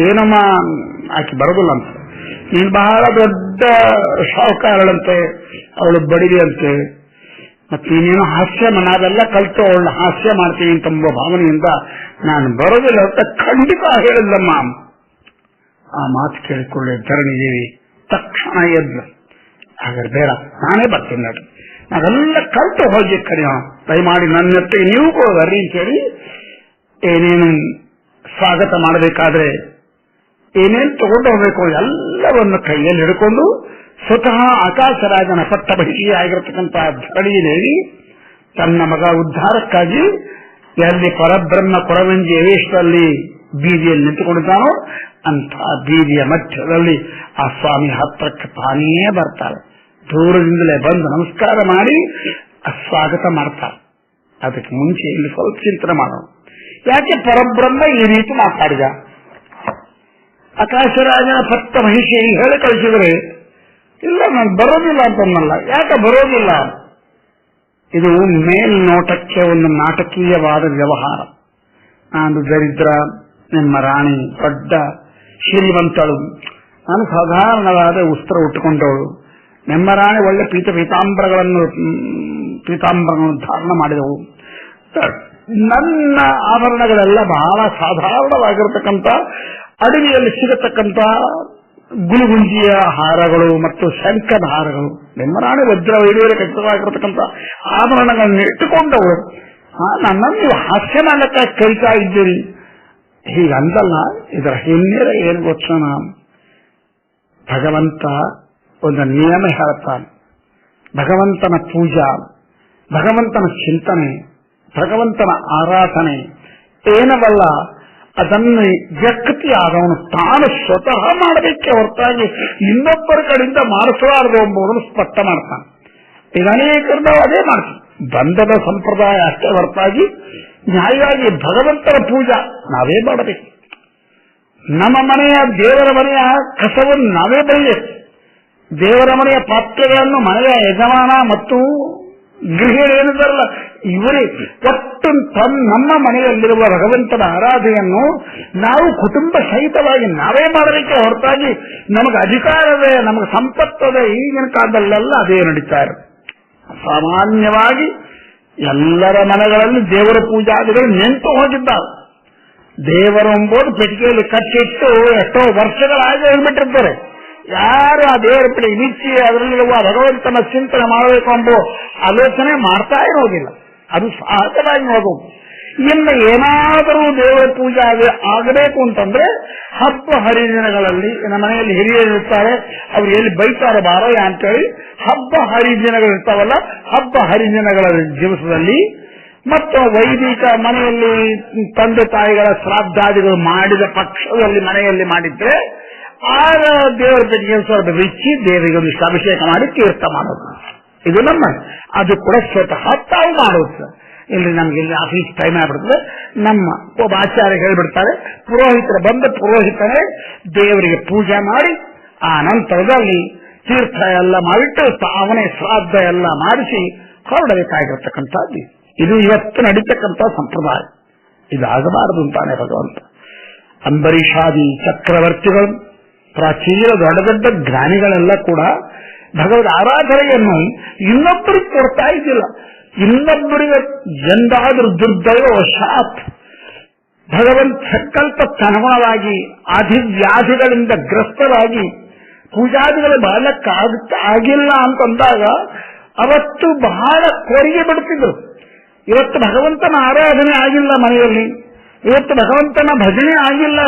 ಏನಮ್ಮ ಆಕೆ ಬರೋದಿಲ್ಲ ಅಂತ. ನೀನು ಬಹಳ ದೊಡ್ಡ ಸಾಹುಕಾರಳಂತೆ, ಅವಳು ಬಡಿರಿ ಅಂತೆ, ಮತ್ತೆ ನೀನೇನು ಹಾಸ್ಯ, ನಾವೆಲ್ಲ ಕಲಿತು ಅವಳನ್ನ ಹಾಸ್ಯ ಮಾಡ್ತೀನಿ ಅಂತಂಬ ಭಾವನೆಯಿಂದ ನಾನು ಬರೋದಿಲ್ಲ ಅಂತ ಖಂಡಿತ ಹೇಳಿಲ್ಲಮ್ಮ. ಆ ಮಾತು ಕೇಳಿಕೊಳ್ಳೆ ಧರಣಿದೇವಿ ತಕ್ಷಣ ಎದ್ದು, ಹಾಗಾದ್ರೆ ಬೇಡ ನಾನೇ ಬರ್ತೀನಿ ನೋಡ್ರಿ, ನಾವೆಲ್ಲ ಕಲಿತು ಹೋಗಿ ಕರೆಯೋಣ, ದಯಮಾಡಿ ನನ್ನ ಜೊತೆ ನೀವು ಬರ್ರಿ ಅಂತ ಹೇಳಿ ಏನೇನು ಸ್ವಾಗತ ಮಾಡಬೇಕಾದ್ರೆ ಏನೇನು ತಗೊಂಡು ಹೋಗ್ಬೇಕು ಎಲ್ಲವನ್ನು ಕೈಯಲ್ಲಿ ಹಿಡ್ಕೊಂಡು ಸ್ವತಃ ಆಕಾಶರಾಜನ ಪಟ್ಟ ಬಹಿಷಿ ಆಗಿರತಕ್ಕಂತಹ ಧರಣಿದೇವಿ ತನ್ನ ಮಗ ಉದ್ಧಾರಕ್ಕಾಗಿ ಎಲ್ಲಿ ಪರಬ್ರಹ್ಮ ಕೊರವಂಜಿ ಯವೇಶದಲ್ಲಿ ಬೀದಿಯಲ್ಲಿ ನಿಂತುಕೊಂಡಿದ್ದಾನೋ ಅಂತ ಬೀದಿಯ ಮಧ್ಯದಲ್ಲಿ ಆ ಸ್ವಾಮಿ ಹತ್ರಕ್ಕೆ ತಾನೇ ಬರ್ತಾರೆ. ದೂರದಿಂದಲೇ ಬಂದು ನಮಸ್ಕಾರ ಮಾಡಿ ಸ್ವಾಗತ ಮಾಡ್ತಾರೆ. ಅದಕ್ಕೆ ಮುಂಚೆ ಇಲ್ಲಿ ಸ್ವಲ್ಪ ಚಿಂತನೆ ಮಾಡೋಣ. ಯಾಕೆ ಪರಬ್ರಹ್ಮ ಈ ರೀತಿ ಮಾತಾಡಿದ? ಆಕಾಶರಾಜನ ಪತ್ತ ಮಹಿಷಿ ಹೇಳಿ ಕಳಿಸಿದರೆ ಇಲ್ಲ ನಾನು ಬರೋದಿಲ್ಲ ಅಂತನ್ನಲ್ಲ. ಯಾಕೆ ಬರೋದಿಲ್ಲ? ಇದು ಮೇಲ್ನೋಟಕ್ಕೆ ಒಂದು ನಾಟಕೀಯವಾದ ವ್ಯವಹಾರ. ನಾನು ದರಿದ್ರ, ನಿಮ್ಮ ರಾಣಿ ದೊಡ್ಡ ಶ್ರೀಮಂತಳು, ನಾನು ಸಾಧಾರಣವಾದ ವಸ್ತ್ರ ಉಟ್ಟುಕೊಂಡವಳು, ನಿಮ್ಮ ರಾಣಿ ಒಳ್ಳೆ ಪೀತಾಂಬರಗಳನ್ನು ಧಾರಣ ಮಾಡಿದವು, ನನ್ನ ಆಭರಣಗಳೆಲ್ಲ ಬಹಳ ಸಾಧಾರಣವಾಗಿರತಕ್ಕಂಥ ಅಡವಿಯಲ್ಲಿ ಸಿಗತಕ್ಕಂಥ ಗುಳುಗುಂಜಿಯ ಹಾರಗಳು ಮತ್ತು ಶಂಕದ ಹಾರಗಳು, ನಿಮ್ಮ ರಾಣಿ ವಜ್ರ ವೈಡೂರ್ಯ ಖಚಿತವಾಗಿರತಕ್ಕಂಥ ಆಭರಣಗಳನ್ನು ಇಟ್ಟುಕೊಂಡವಳು, ನನ್ನನ್ನು ನೀವು ಹಾಸ್ಯ ಮಾಡಲಿಕ್ಕೆ ಕರಿತಾ ಇದ್ದೀರಿ. ಹೀಗಂದಲ್ಲ. ಇದರ ಹಿನ್ನೆಲೆ ಏನು ಗೊತ್ತನ? ಭಗವಂತ ಒಂದು ನಿಯಮ ಹೇಳ್ತಾನೆ. ಭಗವಂತನ ಪೂಜಾ, ಭಗವಂತನ ಚಿಂತನೆ, ಭಗವಂತನ ಆರಾಧನೆ ಏನವಲ್ಲ ಅದನ್ನು ವ್ಯಕ್ತಿ ಆದವನು ತಾನು ಸ್ವತಃ ಮಾಡಬೇಕೆ ಹೊರತಾಗಿ ಇನ್ನೊಬ್ಬರ ಕಡೆಯಿಂದ ಮಾಡಿಸಬಾರದು ಎಂಬುದನ್ನು ಸ್ಪಷ್ಟ ಮಾಡ್ತಾನೆ. ಈಗ ಅನೇಕರು ನಾವು ಅದೇ ಮಾಡ್ತೀವಿ. ಬಂಧದ ಸಂಪ್ರದಾಯ ಅಷ್ಟೇ ಹೊರತಾಗಿ ನ್ಯಾಯವಾಗಿ ಭಗವಂತನ ಪೂಜಾ ನಾವೇ ಮಾಡಬೇಕು. ನಮ್ಮ ಮನೆಯ ದೇವರ ಮನೆಯ ಕಸವನ್ನು ನಾವೇ ಬರಬೇಕು. ದೇವರ ಮನೆಯ ಪಾತ್ರೆಗಳನ್ನು ಮನೆಯ ಯಜಮಾನ ಮತ್ತು ಗೃಹಿಣಿಯರು ಏನಿದಾರಲ್ಲ ಇವರೇ ಒಟ್ಟು ನಮ್ಮ ಮನೆಯಲ್ಲಿರುವ ಭಗವಂತನ ಆರಾಧನೆಯನ್ನು ನಾವು ಕುಟುಂಬ ಸಹಿತವಾಗಿ ನಾವೇ ಮಾಡಬೇಕೆ ಹೊರತಾಗಿ ನಮಗೆ ಅಧಿಕಾರವೇ, ನಮಗೆ ಸಂಪತ್ತದೆ ಈಗಿನ ಕಾಲದಲ್ಲೆಲ್ಲ ಅದೇ ನಡೀತಾ ಇರುತ್ತೆ. ಸಾಮಾನ್ಯವಾಗಿ ಎಲ್ಲರ ಮನೆಗಳಲ್ಲಿ ದೇವರ ಪೂಜಾದಿಗಳು ನಿಂತು ಹೋಗಿದ್ದಾರೆ. ದೇವರು ಎಂಬುದು ಪೆಟ್ಟಿಗೆಯಲ್ಲಿ ಕಟ್ಟಿಟ್ಟು ಎಷ್ಟೋ ವರ್ಷಗಳಾಗಿ ಹೇಳ್ಬಿಟ್ಟಿರ್ತಾರೆ. ಯಾರು ಆ ದೇವರ ಪೆಟ್ಟಿಗೆ ಬಿಚ್ಚಿ ಅದರಲ್ಲಿರುವ ಭಗವಂತನ ಚಿಂತನೆ ಮಾಡಬೇಕು ಎಂಬ ಆಲೋಚನೆ ಮಾಡ್ತಾ ಇರೋದಿಲ್ಲ. ಅದು ಸಹಜವಾಗಿ ಹೋಗೋದು. ಇನ್ನು ಏನಾದರೂ ದೇವರ ಪೂಜೆ ಆಗಬೇಕು ಅಂತಂದ್ರೆ ಹಬ್ಬ ಹರಿದಿನಗಳಲ್ಲಿ, ನಮ್ಮ ಮನೆಯಲ್ಲಿ ಹಿರಿಯರಿರ್ತಾರೆ, ಅವ್ರು ಎಲ್ಲಿ ಬೈತಾರೆ ಬಾರಯ್ಯ ಅಂತೇಳಿ ಹಬ್ಬ ಹರಿದಿನಗಳಿರ್ತಾವಲ್ಲ, ಹಬ್ಬ ಹರಿದಿನಗಳ ದಿವಸದಲ್ಲಿ ಮತ್ತು ವೈದಿಕ ಮನೆಯಲ್ಲಿ ತಂದೆ ತಾಯಿಗಳ ಶ್ರಾದ್ದಾದಿಗಳು ಮಾಡಿದ ಪಕ್ಷದಲ್ಲಿ ಮನೆಯಲ್ಲಿ ಮಾಡಿದ್ರೆ ಆಗ ದೇವರ ಪೆಟ್ಟಿಗೆ ಸ್ವಲ್ಪ ಬಿಚ್ಚಿ ದೇವರಿಗೆ ಒಂದಿಷ್ಟು ಅಭಿಷೇಕ ಮಾಡಿ ತೀರ್ಥ ಮಾಡೋದು. ಇದು ನಮ್ಮ, ಅದು ಕೂಡ ಸ್ವತಃ ತಾವು ಮಾಡೋದು. ಇಲ್ಲಿ ನಮ್ಗೆ ಇಲ್ಲಿ ಆಫೀಸ್ ಟೈಮ್ ಆಗ್ಬಿಡ್ತದೆ, ನಮ್ಮ ಒಬ್ಬ ಆಚಾರ್ಯ ಹೇಳ್ಬಿಡ್ತಾರೆ, ಪುರೋಹಿತರು ಬಂದ ಪುರೋಹಿತರೇ ದೇವರಿಗೆ ಪೂಜೆ ಮಾಡಿ ಆ ನಂತರದಲ್ಲಿ ತೀರ್ಥ ಎಲ್ಲ ಮಾಡಿಟ್ಟು ತಾವನೇ ಶ್ರಾದ್ದ ಎಲ್ಲ ಮಾಡಿಸಿ ಹೊರಡಬೇಕಾಗಿರ್ತಕ್ಕಂಥದ್ದು. ಇದು ಇವತ್ತು ನಡೀತಕ್ಕಂಥ ಸಂಪ್ರದಾಯ. ಇದಾಗಬಾರದು ಅಂತಾನೆ ಭಗವಂತ. ಅಂಬರೀಷಾದಿ ಚಕ್ರವರ್ತಿಗಳು, ಪ್ರಾಚೀನ ದೊಡ್ಡ ದೊಡ್ಡ ಜ್ಞಾನಿಗಳೆಲ್ಲ ಕೂಡ ಭಗವದ್ ಆರಾಧನೆಯನ್ನು ಇನ್ನೊಬ್ಬರಿಗೆ ಕೊಡ್ತಾ ಇದ್ದಿಲ್ಲ. ಇನ್ನೊಬ್ಬರಿಗೆ ಎಂದಾದರೂ ದುರ್ದೈವವಶಾತ್ ಭಗವಂತ ಸಂಕಲ್ಪಕ್ಕನುಗುಣವಾಗಿ ಆದಿವ್ಯಾಧಿಗಳಿಂದ ಗ್ರಸ್ತರಾಗಿ ಪೂಜಾದಿಗಳು ಬಾಳಕ್ಕಾಗಿಲ್ಲ ಅಂತಂದಾಗ ಅವತ್ತು ಬಹಳ ಕೊರಿಗೆ ಬಿಡ್ತಿದ್ರು. ಇವತ್ತು ಭಗವಂತನ ಆರಾಧನೆ ಆಗಿಲ್ಲ ಮನೆಯಲ್ಲಿ, ಇವತ್ತು ಭಗವಂತನ ಭಜನೆ ಆಗಿಲ್ಲ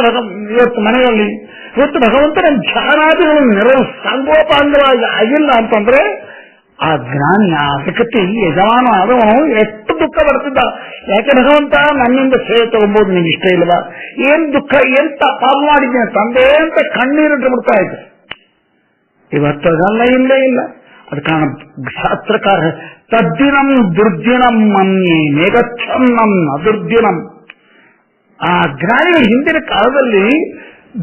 ಇವತ್ತು ಮನೆಯಲ್ಲಿ, ಇವತ್ತು ಭಗವಂತನ ಧ್ಯಾನಾದಿಗಳು ಸಾಂಗೋಪಾಂಗವಾಗಿ ಆಗಿಲ್ಲ ಅಂತಂದ್ರೆ ಆ ಜ್ಞಾನಿ, ಆ ವ್ಯಕ್ತಿ ಯಜಮಾನ ಆದವನು ಎಷ್ಟು ದುಃಖ ಬರ್ತಿದ್ದ. ಯಾಕೆ ಭಗವಂತ ನನ್ನಿಂದ ಸೇವೆ ತಗೊಂಬೋದು ನಿಮ್ಗೆ ಇಷ್ಟ ಇಲ್ವಾ, ಏನ್ ದುಃಖ, ಎಂತ ಪಾಪ ಮಾಡಿದ್ದೇನೆ ತಂದೆ ಅಂತ ಕಣ್ಣೀರಿಟ್ಟು ಬಿಡ್ತಾ ಇದ್ದ. ಇವತ್ತು ಅದೆಲ್ಲ ಇಲ್ಲೇ ಇಲ್ಲ. ಅದ ಕಾರಣ ಶಾಸ್ತ್ರಕಾರ ತದ್ದಿನಂ ದುರ್ದಿನಂ ಮನ್ಯೆ ಮೇಘಚ್ಛನ್ನಂ ಅದುರ್ದಿನಂ. ಆ ಜ್ಞಾನಿಗಳು ಹಿಂದಿನ ಕಾಲದಲ್ಲಿ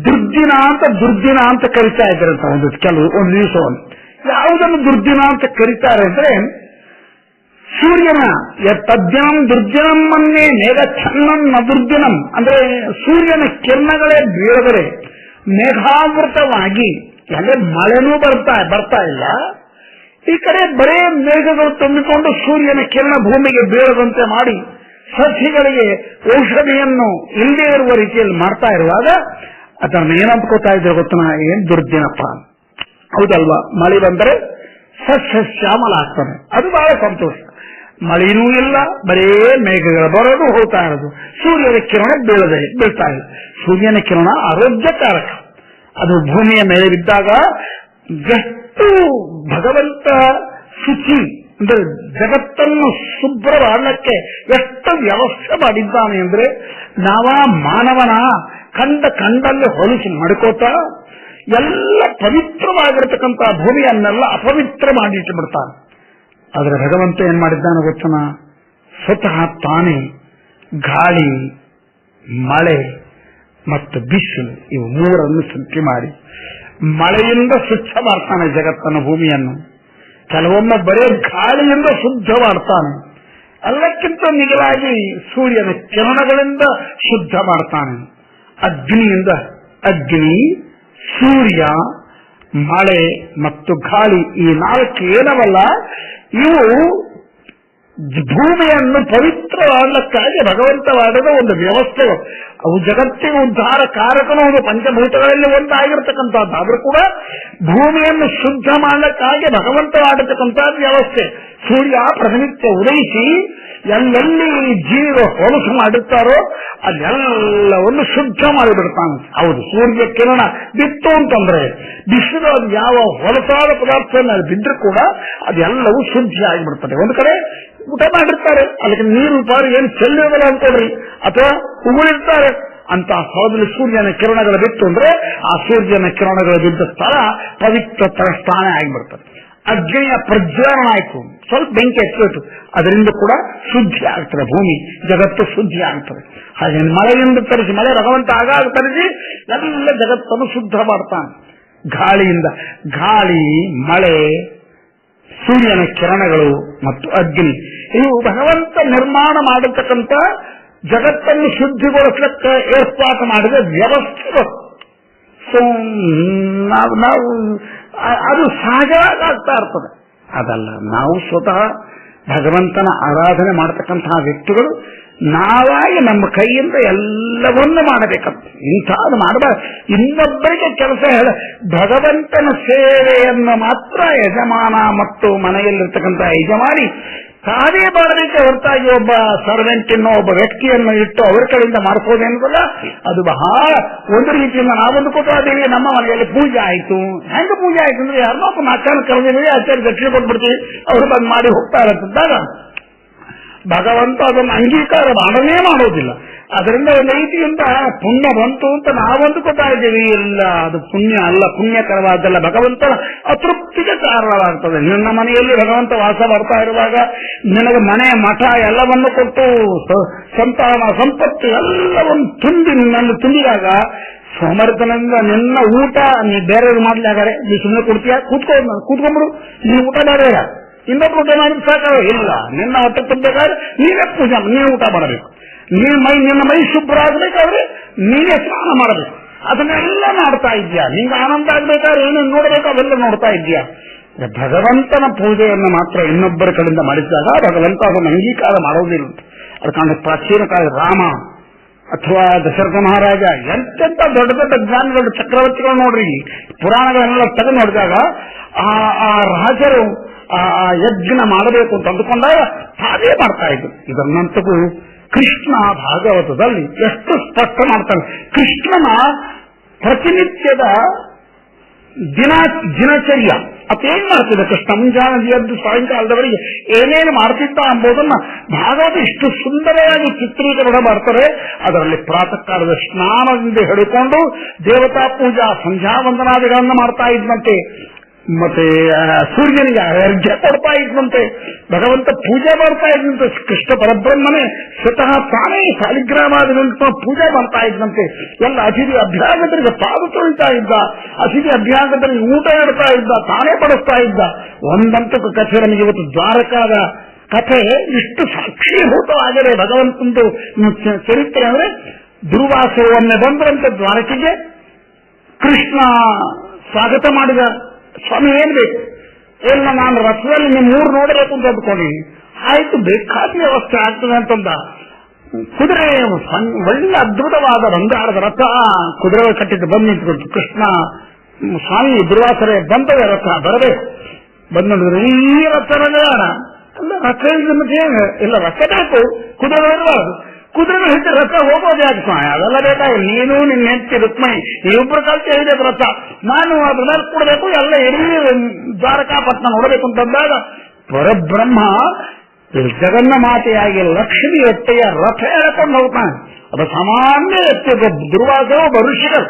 ದುರ್ದಿನ ಅಂತ ಕರಿತಾ ಇದ್ದಾರಂತ. ಒಂದು ದಿವಸವನ್ನು ಯಾವುದನ್ನು ದುರ್ದಿನ ಅಂತ ಕರೀತಾರೆ ಅಂದ್ರೆ ಸೂರ್ಯನ ತದ್ದಿನಂ ದುರ್ದಿನಂ ಮನ್ಯೆ ಮೇಘಚ್ಛನ್ನಂ ಅದುರ್ದಿನಂ ಅಂದ್ರೆ ಸೂರ್ಯನ ಕಿರಣಗಳೇ ಬೀಳದರೆ ಮೇಘಾವೃತವಾಗಿ ಅಂದ್ರೆ ಮಳೆನೂ ಬರ್ತಾ ಇಲ್ಲ, ಈ ಕಡೆ ಬರೇ ಮೇಘಗಳು ತುಂಬಿಕೊಂಡು ಸೂರ್ಯನ ಕಿರಣ ಭೂಮಿಗೆ ಬೀಳದಂತೆ ಮಾಡಿ ಸಸ್ಯಗಳಿಗೆ ಔಷಧಿಯನ್ನು ಇಲ್ಲದೇ ಇರುವ ರೀತಿಯಲ್ಲಿ ಮಾಡ್ತಾ ಇರುವಾಗ ಅದನ್ನ ಏನಂದ್ಕೋತಾ ಇದ್ರೆ ಗೊತ್ತನ, ಏನ್ ದುರ್ದಿನಪ್ಪ, ಹೌದಲ್ವಾ? ಮಳೆ ಬಂದರೆ ಸಸ್ಯ ಶ್ಯಾಮಲ ಆಗ್ತಾನೆ, ಅದು ಬಹಳ ಸಂತೋಷ. ಮಳೆನೂ ಇಲ್ಲ, ಬರೇ ಮೇಘಗಳು ಬರೋದು ಹೋಗ್ತಾ ಇರೋದು, ಸೂರ್ಯನ ಕಿರಣ ಬೀಳ್ತಾ ಇಲ್ಲ. ಸೂರ್ಯನ ಕಿರಣ ಆರೋಗ್ಯಕಾರಕ. ಅದು ಭೂಮಿಯ ಮೇಲೆ ಬಿದ್ದಾಗ ಎಷ್ಟು ಭಗವಂತ ಶುಚಿ ಅಂದ್ರೆ ಜಗತ್ತನ್ನು ಶುಭ್ರವಾಗಲಿಕ್ಕೆ ಎಷ್ಟು ವ್ಯವಸ್ಥೆ ಮಾಡಿದ್ದಾನೆ ಅಂದ್ರೆ ನಾವ ಮಾನವನ ಕಂಡಲ್ಲಿ ಹೊಲಿಸಿ ಮಾಡ್ಕೋತಾ ಎಲ್ಲ ಪವಿತ್ರವಾಗಿರತಕ್ಕಂಥ ಭೂಮಿಯನ್ನೆಲ್ಲ ಅಪವಿತ್ರ ಮಾಡಿಟ್ಟು ಬಿಡ್ತಾನೆ. ಆದ್ರೆ ಭಗವಂತ ಏನ್ ಮಾಡಿದ್ದಾನೆ ಗೊತ್ತನ? ಸ್ವತಃ ತಾನೇ ಗಾಳಿ, ಮಳೆ ಮತ್ತು ಬಿಸಿಲು ಇವು ಮೂರನ್ನು ಸೃಷ್ಟಿ ಮಾಡಿ ಮಳೆಯಿಂದ ಸ್ವಚ್ಛ ಮಾಡ್ತಾನೆ ಜಗತ್ತನ್ನು, ಭೂಮಿಯನ್ನು. ಕೆಲವೊಮ್ಮೆ ಬರೇ ಗಾಳಿಯಿಂದ ಶುದ್ಧ ಮಾಡ್ತಾನೆ. ಎಲ್ಲಕ್ಕಿಂತ ಮಿಗಿಲಾಗಿ ಸೂರ್ಯನ ಕಿರಣಗಳಿಂದ ಶುದ್ಧ ಮಾಡ್ತಾನೆ. ಅಗ್ನಿಯಿಂದ, ಅಗ್ನಿ, ಸೂರ್ಯ, ಮಳೆ ಮತ್ತು ಗಾಳಿ ಈ ನಾಲ್ಕು ಏನವಲ್ಲ, ಇವು ಭೂಮಿಯನ್ನು ಪವಿತ್ರವಾಗಲಿಕ್ಕಾಗಿ ಭಗವಂತ ಮಾಡಿದ ಒಂದು ವ್ಯವಸ್ಥೆ. ಅವು ಜಗತ್ತಿಗೆ ಉದ್ಧಾರ ಕಾರಕನೂ ಒಂದು ಪಂಚಭೂತಗಳಲ್ಲಿ ಒಂದಾಗಿರ್ತಕ್ಕಂಥದ್ದು. ಆದ್ರೂ ಕೂಡ ಭೂಮಿಯನ್ನು ಶುದ್ಧ ಮಾಡಲಿಕ್ಕಾಗಿ ಭಗವಂತ ಮಾಡಿರ್ತಕ್ಕಂಥದ್ದು ವ್ಯವಸ್ಥೆ. ಸೂರ್ಯ ಪ್ರತಿನಿತ್ಯ ಉದಯಿಸಿ ಎಲ್ಲೆಲ್ಲಿ ಜೀವ ಹೊಲಸು ಮಾಡುತ್ತಾರೋ ಅದೆಲ್ಲವನ್ನು ಶುದ್ಧ ಮಾಡಿಬಿಡ್ತಾನೆ. ಹೌದು, ಸೂರ್ಯ ಕಿರಣ ಬಿತ್ತು ಅಂತಂದ್ರೆ ಬಿಸಿಲು ಅದು ಯಾವ ಹೊಲಸಾದ ಪದಾರ್ಥವನ್ನು ಬಿದ್ದರೂ ಕೂಡ ಅದೆಲ್ಲವೂ ಶುದ್ಧಿ ಆಗಿಬಿಡ್ತದೆ. ಒಂದು ಕಡೆ ಊಟ ಮಾಡಿರ್ತಾರೆ, ಅದಕ್ಕೆ ನೀರು ಪಾರು ಏನು ಚೆಲ್ಲೋದಲ್ಲ ಅನ್ಕೊಡ್ರಿ, ಅಥವಾ ಉಗುಳಿರ್ತಾರೆ ಅಂತ ಸ್ಥಳದಲ್ಲಿ ಸೂರ್ಯನ ಕಿರಣಗಳು ಬಿತ್ತು ಅಂದ್ರೆ ಆ ಸೂರ್ಯನ ಕಿರಣಗಳು ಬಿದ್ದ ಸ್ಥಳ ಪವಿತ್ರ ಸ್ಥಾನ ಆಗಿಬಿಡ್ತದೆ. ಅಗ್ನಿಯ ಪ್ರಜ್ವಲನ ಆಯ್ತು, ಸ್ವಲ್ಪ ಬೆಂಕಿ ಹಚ್ಚೋಯ್ತು, ಅದರಿಂದ ಕೂಡ ಶುದ್ಧಿ ಆಗ್ತದೆ, ಭೂಮಿ ಜಗತ್ತು ಶುದ್ಧಿ ಆಗ್ತದೆ. ಹಾಗೆ ಮಳೆಯಿಂದ ತರಿಸಿ, ಮಳೆ ಭಗವಂತ ಆಗಾಗ ತರಿಸಿ ಎಲ್ಲ ಜಗತ್ತನ್ನು ಶುದ್ಧ ಮಾಡ್ತಾನೆ. ಗಾಳಿಯಿಂದ, ಗಾಳಿ, ಮಳೆ, ಸೂರ್ಯನ ಕಿರಣಗಳು ಮತ್ತು ಅಗ್ನಿ ಇವು ಭಗವಂತ ನಿರ್ಮಾಣ ಮಾಡಿರ್ತಕ್ಕಂಥ ಜಗತ್ತನ್ನು ಶುದ್ಧಿಗೊಳಿಸಲಿಕ್ಕೆ ಏರ್ಪಾಟು ಮಾಡಿದ ವ್ಯವಸ್ಥೆಗಳು. ಸೊ ನಾವು ಅದು ಸಹಜವಾಗಿ ಆಗ್ತಾ ಇರ್ತದೆ. ಅದಲ್ಲ, ನಾವು ಸ್ವತಃ ಭಗವಂತನ ಆರಾಧನೆ ಮಾಡತಕ್ಕಂತಹ ವ್ಯಕ್ತಿಗಳು ನಾವಾಗಿ ನಮ್ಮ ಕೈಯಿಂದ ಎಲ್ಲವನ್ನೂ ಮಾಡಬೇಕಂತ. ಇಂಥದ್ದು ಮಾಡಬಾರ್ದು. ಇನ್ನೊಬ್ಬರಿಗೆ ಕೆಲಸ ಹೇಳ, ಭಗವಂತನ ಸೇವೆಯನ್ನು ಮಾತ್ರ ಯಜಮಾನ ಮತ್ತು ಮನೆಯಲ್ಲಿರ್ತಕ್ಕಂಥ ಯಜಮಾನಿ ತಾನೇ ಮಾಡಬೇಕೆ ಹೊರತಾಗಿ ಒಬ್ಬ ಸರ್ವೆಂಟನ್ನು, ಒಬ್ಬ ವ್ಯಕ್ತಿಯನ್ನು ಇಟ್ಟು ಅವರ ಕಡೆಯಿಂದ ಮಾಡಿಸೋದೇನಲ್ಲ. ಅದು ಬಹಳ ಒಂದು ರೀತಿಯಿಂದ ನಾವೊಂದು ಕೊಟ್ಟಿದ್ದೀವಿ, ನಮ್ಮ ಮನೆಯಲ್ಲಿ ಪೂಜೆ ಆಯ್ತು. ಹೆಂಗ ಪೂಜೆ ಆಯ್ತು ಅಂದ್ರೆ ಯಾರನ್ನೋ ಒಬ್ಬ ನಾಲ್ಕಾನು ಕರೆದಿದ್ದೀವಿ, ಆಚಾರ್ಯ ದಕ್ಷಿಣ ಕೊಟ್ಬಿಡ್ತೀವಿ, ಅವರು ಬಂದು ಮಾಡಿ ಹೋಗ್ತಾ ಇರತ್ತಿದ್ದಾಗ ಭಗವಂತ ಅದನ್ನು ಅಂಗೀಕಾರ ಮಾಡನೇ ಮಾಡೋದಿಲ್ಲ. ಅದರಿಂದ ಒಂದು ರೀತಿಯಿಂದ ಪುಣ್ಯ ಬಂತು ಅಂತ ನಾವೊಂದು ಕೊಡ್ತಾ ಇದ್ದೀವಿ. ಇಲ್ಲ, ಅದು ಪುಣ್ಯ ಅಲ್ಲ, ಪುಣ್ಯಕರವಾದಲ್ಲ, ಭಗವಂತನ ಅತೃಪ್ತಿಗೆ ಕಾರಣವಾಗ್ತದೆ. ನಿನ್ನ ಮನೆಯಲ್ಲಿ ಭಗವಂತ ವಾಸ ಬರ್ತಾ ಇರುವಾಗ ನಿನಗೆ ಮನೆ, ಮಠ ಎಲ್ಲವನ್ನು ಕೊಟ್ಟು ಸಂತಾನ, ಸಂಪತ್ತು ಎಲ್ಲವನ್ನು ತುಂಬಿ ನಿನ್ನನ್ನು ತುಂಬಿದಾಗ ಸೋಮರಿತನದಿಂದ ನಿನ್ನ ಊಟ ನೀ ಬೇರೆಯವ್ರು ಮಾಡ್ಲಾಗಾರೆ, ನೀ ಸುಮ್ಮನೆ ಕೊಡ್ತೀಯ, ಕೂತ್ಕೊಂಡ್ಬಿಡು, ನೀನು ಊಟ ಬೇರೆ ಇನ್ನೊಬ್ರು ಊಟ ಮಾಡಿದ್ ಸಾಕಾಗ ಇಲ್ಲ. ನಿನ್ನ ಹೊಟ್ಟೆ ತುಂಬಬೇಕಾದ್ರೆ ನೀವೇ ಪೂಜೆ, ನೀನು ಊಟ ಮಾಡಬೇಕು. ನಿನ್ನ ಮೈ ಶುಭ್ರ ಆಗ್ಬೇಕಾದ್ರೆ ನೀವೇ ಸ್ನಾನ ಮಾಡಬೇಕು. ಅದನ್ನೆಲ್ಲ ಮಾಡ್ತಾ ಇದ್ಯಾ. ನಿಂಗೆ ಆನಂದ ಆಗ್ಬೇಕಾದ್ರೆ ಏನೇನು ನೋಡ್ಬೇಕು ಅವೆಲ್ಲ ನೋಡ್ತಾ ಇದ್ಯಾ. ಭಗವಂತನ ಪೂಜೆಯನ್ನು ಮಾತ್ರ ಇನ್ನೊಬ್ಬರ ಕಡೆಯಿಂದ ಮಾಡಿಸಿದಾಗ ಭಗವಂತ ಅದನ್ನು ಅಂಗೀಕಾರ ಮಾಡೋದಿಲ್ಲ. ಅದಕ್ಕೆ ಪ್ರಾಚೀನ ಕಾಲ ರಾಮ ಅಥವಾ ದಶರಥ ಮಹಾರಾಜ ಎಂತೆಂತ ದೊಡ್ಡ ದೊಡ್ಡ ಜ್ಞಾನಿಗಳು, ಚಕ್ರವರ್ತಿಗಳು ನೋಡ್ರಿ, ಪುರಾಣಗಳನ್ನೆಲ್ಲ ತೆಗೆದು ನೋಡಿದಾಗ ಆ ರಾಜರು ಆ ಯಜ್ಞ ಮಾಡಬೇಕು ಅಂತ ಅಂದುಕೊಂಡಾಗ ತಾವೇ ಮಾಡ್ತಾ ಇದ್ರು. ಇದನ್ನಂತೂ ಕೃಷ್ಣ ಭಾಗವತದಲ್ಲಿ ಎಷ್ಟು ಸ್ಪಷ್ಟ ಮಾಡ್ತಾನೆ. ಕೃಷ್ಣನ ಪ್ರತಿನಿತ್ಯದ ದಿನಚರ್ಯ ಅದೇನ್ ಮಾಡ್ತಿದ್ದ ಕೃಷ್ಣ, ಮುಂಜಾನೆ ಎದ್ದು ಸಾಯಂಕಾಲದವರೆಗೆ ಏನೇನು ಮಾಡ್ತಿದ್ದ ಎಂಬುದನ್ನ ಭಾಗವತ ಇಷ್ಟು ಸುಂದರವಾಗಿ ಚಿತ್ರೀಕರಣ ಮಾಡ್ತಾರೆ. ಅದರಲ್ಲಿ ಪ್ರಾತಃ ಕಾಲದ ಸ್ನಾನದಿಂದ ಹಿಡಿಕೊಂಡು ದೇವತಾ ಪೂಜಾ, ಸಂಧ್ಯಾ ವಂದನಾದಿಗಳನ್ನು ಮಾಡ್ತಾ ಇದ್ದಂತೆ, ಮತ್ತೆ ಸೂರ್ಯನಿಗೆ ಅರ್ಘ್ಯ ಕೊಡ್ತಾ ಇದ್ದಂತೆ, ಭಗವಂತ ಪೂಜೆ ಮಾಡ್ತಾ ಇದ್ದಂತೆ, ಕೃಷ್ಣ ಪರಬ್ರಹ್ಮನೇ ಸ್ವತಃ ತಾನೇ ಸಾಲಿಗ್ರಾಮಾದಿಗಳನ್ನು ಪೂಜೆ ಮಾಡ್ತಾ ಇದ್ದಂತೆ, ಎಲ್ಲ ಅತಿಥಿ ಅಭ್ಯಾಗತರಿಗೆ ಪಾದು ತೊಳಿತಾ ಇದ್ದ, ಅತಿಥಿ ಅಭ್ಯಾಗತರಿಗೆ ಊಟ ಇಡ್ತಾ ಇದ್ದ, ತಾನೇ ಬಡಿಸ್ತಾ ಇದ್ದ. ಒಂದಂತಕ್ಕೂ ಕಥೆ ನಮಗೆ ಇವತ್ತು ದ್ವಾರಕಾದ ಕಥೆ ಇಷ್ಟು ಸಾಕ್ಷೀಭೂತವಾಗಿದೆ. ಭಗವಂತಂದು ಚರಿತ್ರೆ ಅಂದ್ರೆ ದುರ್ವಾಸವನ್ನೇ ಬಂದ್ರಂತೆ ದ್ವಾರಕೆಗೆ. ಕೃಷ್ಣ ಸ್ವಾಗತ ಮಾಡಿದ, ಸ್ವಾಮಿ ಏನ್ ಬೇಕು, ಎಲ್ಲ ನಾನು ರಥದಲ್ಲಿ ನಿಮ್ಮ ಊರು ನೋಡಬೇಕು ಅಂತ ಅಂದ್ಕೊಂಡಿ, ಆಯ್ತು ಬೇಕಾದ ವ್ಯವಸ್ಥೆ ಆಗ್ತದೆ ಅಂತಂದ. ಕುದುರೆ ಒಳ್ಳೆ ಅದ್ಭುತವಾದ ಬಂಗಾರದ ರಥ, ಕುದುರೆ ಕಟ್ಟಿದ್ದು ಬಂದು ನಿಂತ್ಕೊಳ್ತು. ಕೃಷ್ಣ ಸ್ವಾಮಿ ದುರ್ವಾಸರೇ ಬಂದವೆ, ರಥ ಬರಬೇಕು. ಬಂದ್ರೆ ಈ ರಥನ ಅಲ್ಲ, ರಥ ಇಲ್ಲ, ರಥ ಬೇಕು, ಕುದುರೆ ಇರಬಾರ್ದು. ಕುದುರೆ ಹಿಡಿದು ರಥ ಹೋಗೋದು ಯಾಕೆ ಸ್ವಾಮಿ, ಅದೆಲ್ಲ ಬೇಕಾಗಿಲ್ಲ. ನೀನು ನಿನ್ನ ಹೆಂಡತಿ ರುಕ್ಮಿಣಿ ಇಬ್ಬರು ಕಲ್ತು ಹೇಳಿದೆ ರಥ, ನಾನು ಅದ್ರ ಮೇಲೆ ಕೊಡಬೇಕು, ಎಲ್ಲ ಇಡೀ ದ್ವಾರಕಾಪಟ್ಟಣ ನೋಡಬೇಕು ಅಂತಂದಾಗ ಪರಬ್ರಹ್ಮ ಜಗನ್ನ ಮಾತೆಯಾಗಿ ಲಕ್ಷ್ಮಿ ಹೊಟ್ಟೆಯ ರಥ ಎಳ್ಕೊಂಡು ಹೋಗ್ತಾನೆ. ಅದು ಸಾಮಾನ್ಯ ವ್ಯಕ್ತಿ, ದುರ್ವಾಸರು ಋಷಿಗಳು.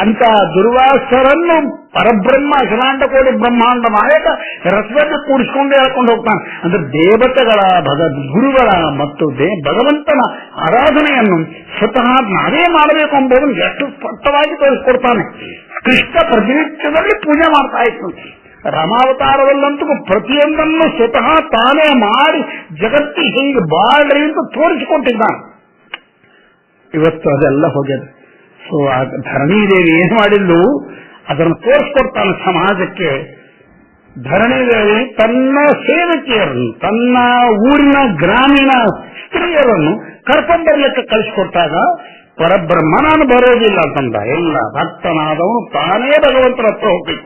ಅಂತ ದುರ್ವಾಸರನ್ನು ಪರಬ್ರಹ್ಮ ಅಖಿಲಾಂಡ ಕೋಟಿ ಬ್ರಹ್ಮಾಂಡ ನಾಯಕ ರಥವನ್ನು ಕೂಡಿಸಿಕೊಂಡು ಹೇಳ್ಕೊಂಡು ಹೋಗ್ತಾನೆ. ಅಂದ್ರೆ ದೇವತೆಗಳ ಗುರುಗಳ ಮತ್ತು ಭಗವಂತನ ಆರಾಧನೆಯನ್ನು ಸ್ವತಃ ನಾವೇ ಮಾಡಬೇಕು ಎಂಬುದನ್ನು ಎಷ್ಟು ಸ್ಪಷ್ಟವಾಗಿ ತೋರಿಸ್ಕೊಡ್ತಾನೆ. ಕೃಷ್ಣ ಪ್ರತಿನಿತ್ಯದಲ್ಲಿ ಪೂಜೆ ಮಾಡ್ತಾ ಇತ್ತು. ರಾಮಾವತಾರದಲ್ಲಂತೂ ಪ್ರತಿಯೊಂದನ್ನು ಸ್ವತಃ ತಾನೇ ಮಾಡಿ ಜಗತ್ತಿಗೆ ಹೀಗೆ ಬಾಳ್ರಿ ಅಂತ ತೋರಿಸಿಕೊಟ್ಟಿದ್ದಾನೆ. ಇವತ್ತು ಅದೆಲ್ಲ ಹೋಗ್ಯದ. ಸೊ ಧರಣಿದೇವಿ ಏನ್ ಮಾಡಿದ್ಲು ಅದನ್ನು ತೋರಿಸ್ಕೊಡ್ತಾನೆ ಸಮಾಜಕ್ಕೆ. ಧರಣಿದೇವಿ ತನ್ನ ಸೇವಕಿಯರನ್ನು, ತನ್ನ ಊರಿನ ಗ್ರಾಮೀಣ ಸ್ತ್ರೀಯರನ್ನು ಕರ್ಕೊಂಡ್ಬರ್ಲಿಕ್ಕೆ ಕಳಿಸ್ಕೊಟ್ಟಾಗ ಪರಬ್ರಹ್ಮ ನಾನು ಬರೋದಿಲ್ಲ ಅಂತಂದ. ಎಲ್ಲ ಭಕ್ತನಾದವನು ತಾನೇ ಭಗವಂತನ ಹತ್ರ ಹೋಗ್ಬೇಕು,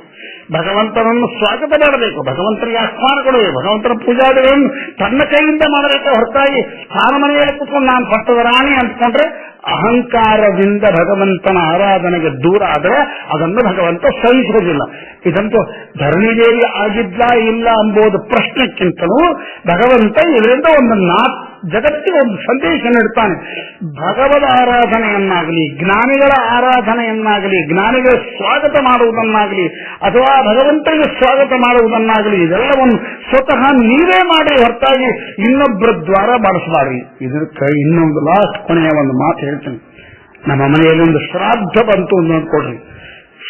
ಭಗವಂತನನ್ನು ಸ್ವಾಗತ ಮಾಡಬೇಕು, ಭಗವಂತನಿಗೆ ಆಹ್ವಾನ ಕೊಡಬೇಕು, ಭಗವಂತನ ಪೂಜಾದಿಗಳನ್ನು ತನ್ನ ಕೈಯಿಂದ ಮಾಡಬೇಕು. ಹೊರತಾಗಿ ತಾನು ಮನೆಯಲ್ಲಿ ಕೂತ್ಕೊಂಡು ನಾನು ಪಟ್ಟದ ರಾಣಿ ಅಂದ್ಕೊಂಡ್ರೆ ಅಹಂಕಾರದಿಂದ ಭಗವಂತನ ಆರಾಧನೆಗೆ ದೂರ ಆದರೆ ಅದನ್ನು ಭಗವಂತ ಸಹಿಸುವುದಿಲ್ಲ. ಇದಂತೂ ಧರಣಿದೇವಿ ಆಗಿದ್ದ ಇಲ್ಲ ಎಂಬುದು ಪ್ರಶ್ನೆಕ್ಕಿಂತಲೂ ಭಗವಂತ ಇದರಿಂದ ಒಂದು ಜಗತ್ತಿಗೆ ಒಂದು ಸಂದೇಶ ನೀಡುತ್ತಾನೆ. ಭಗವದ್ ಆರಾಧನೆಯನ್ನಾಗಲಿ, ಜ್ಞಾನಿಗಳ ಆರಾಧನೆಯನ್ನಾಗಲಿ, ಜ್ಞಾನಿಗಳ ಸ್ವಾಗತ ಮಾಡುವುದನ್ನಾಗಲಿ ಅಥವಾ ಭಗವಂತನಿಗೆ ಸ್ವಾಗತ ಮಾಡುವುದನ್ನಾಗಲಿ ಇದೆಲ್ಲವನ್ನು ಸ್ವತಃ ನೀವೇ ಮಾಡಿ, ಹೊರತಾಗಿ ಇನ್ನೊಬ್ಬರ ದ್ವಾರ ಮಾಡಿಸಬಾರ್ದು. ಇದಕ್ಕೆ ಇನ್ನೊಂದು ಲಾಸ್ಟ್ ಕೊನೆಯ ಒಂದು ಮಾತು ಹೇಳ್ತೀನಿ. ನಮ್ಮ ಮನೆಯಲ್ಲಿ ಒಂದು ಶ್ರಾದ್ದ ಬಂತು ಅಂತ ಅಂದ್ಕೊಡ್ರಿ.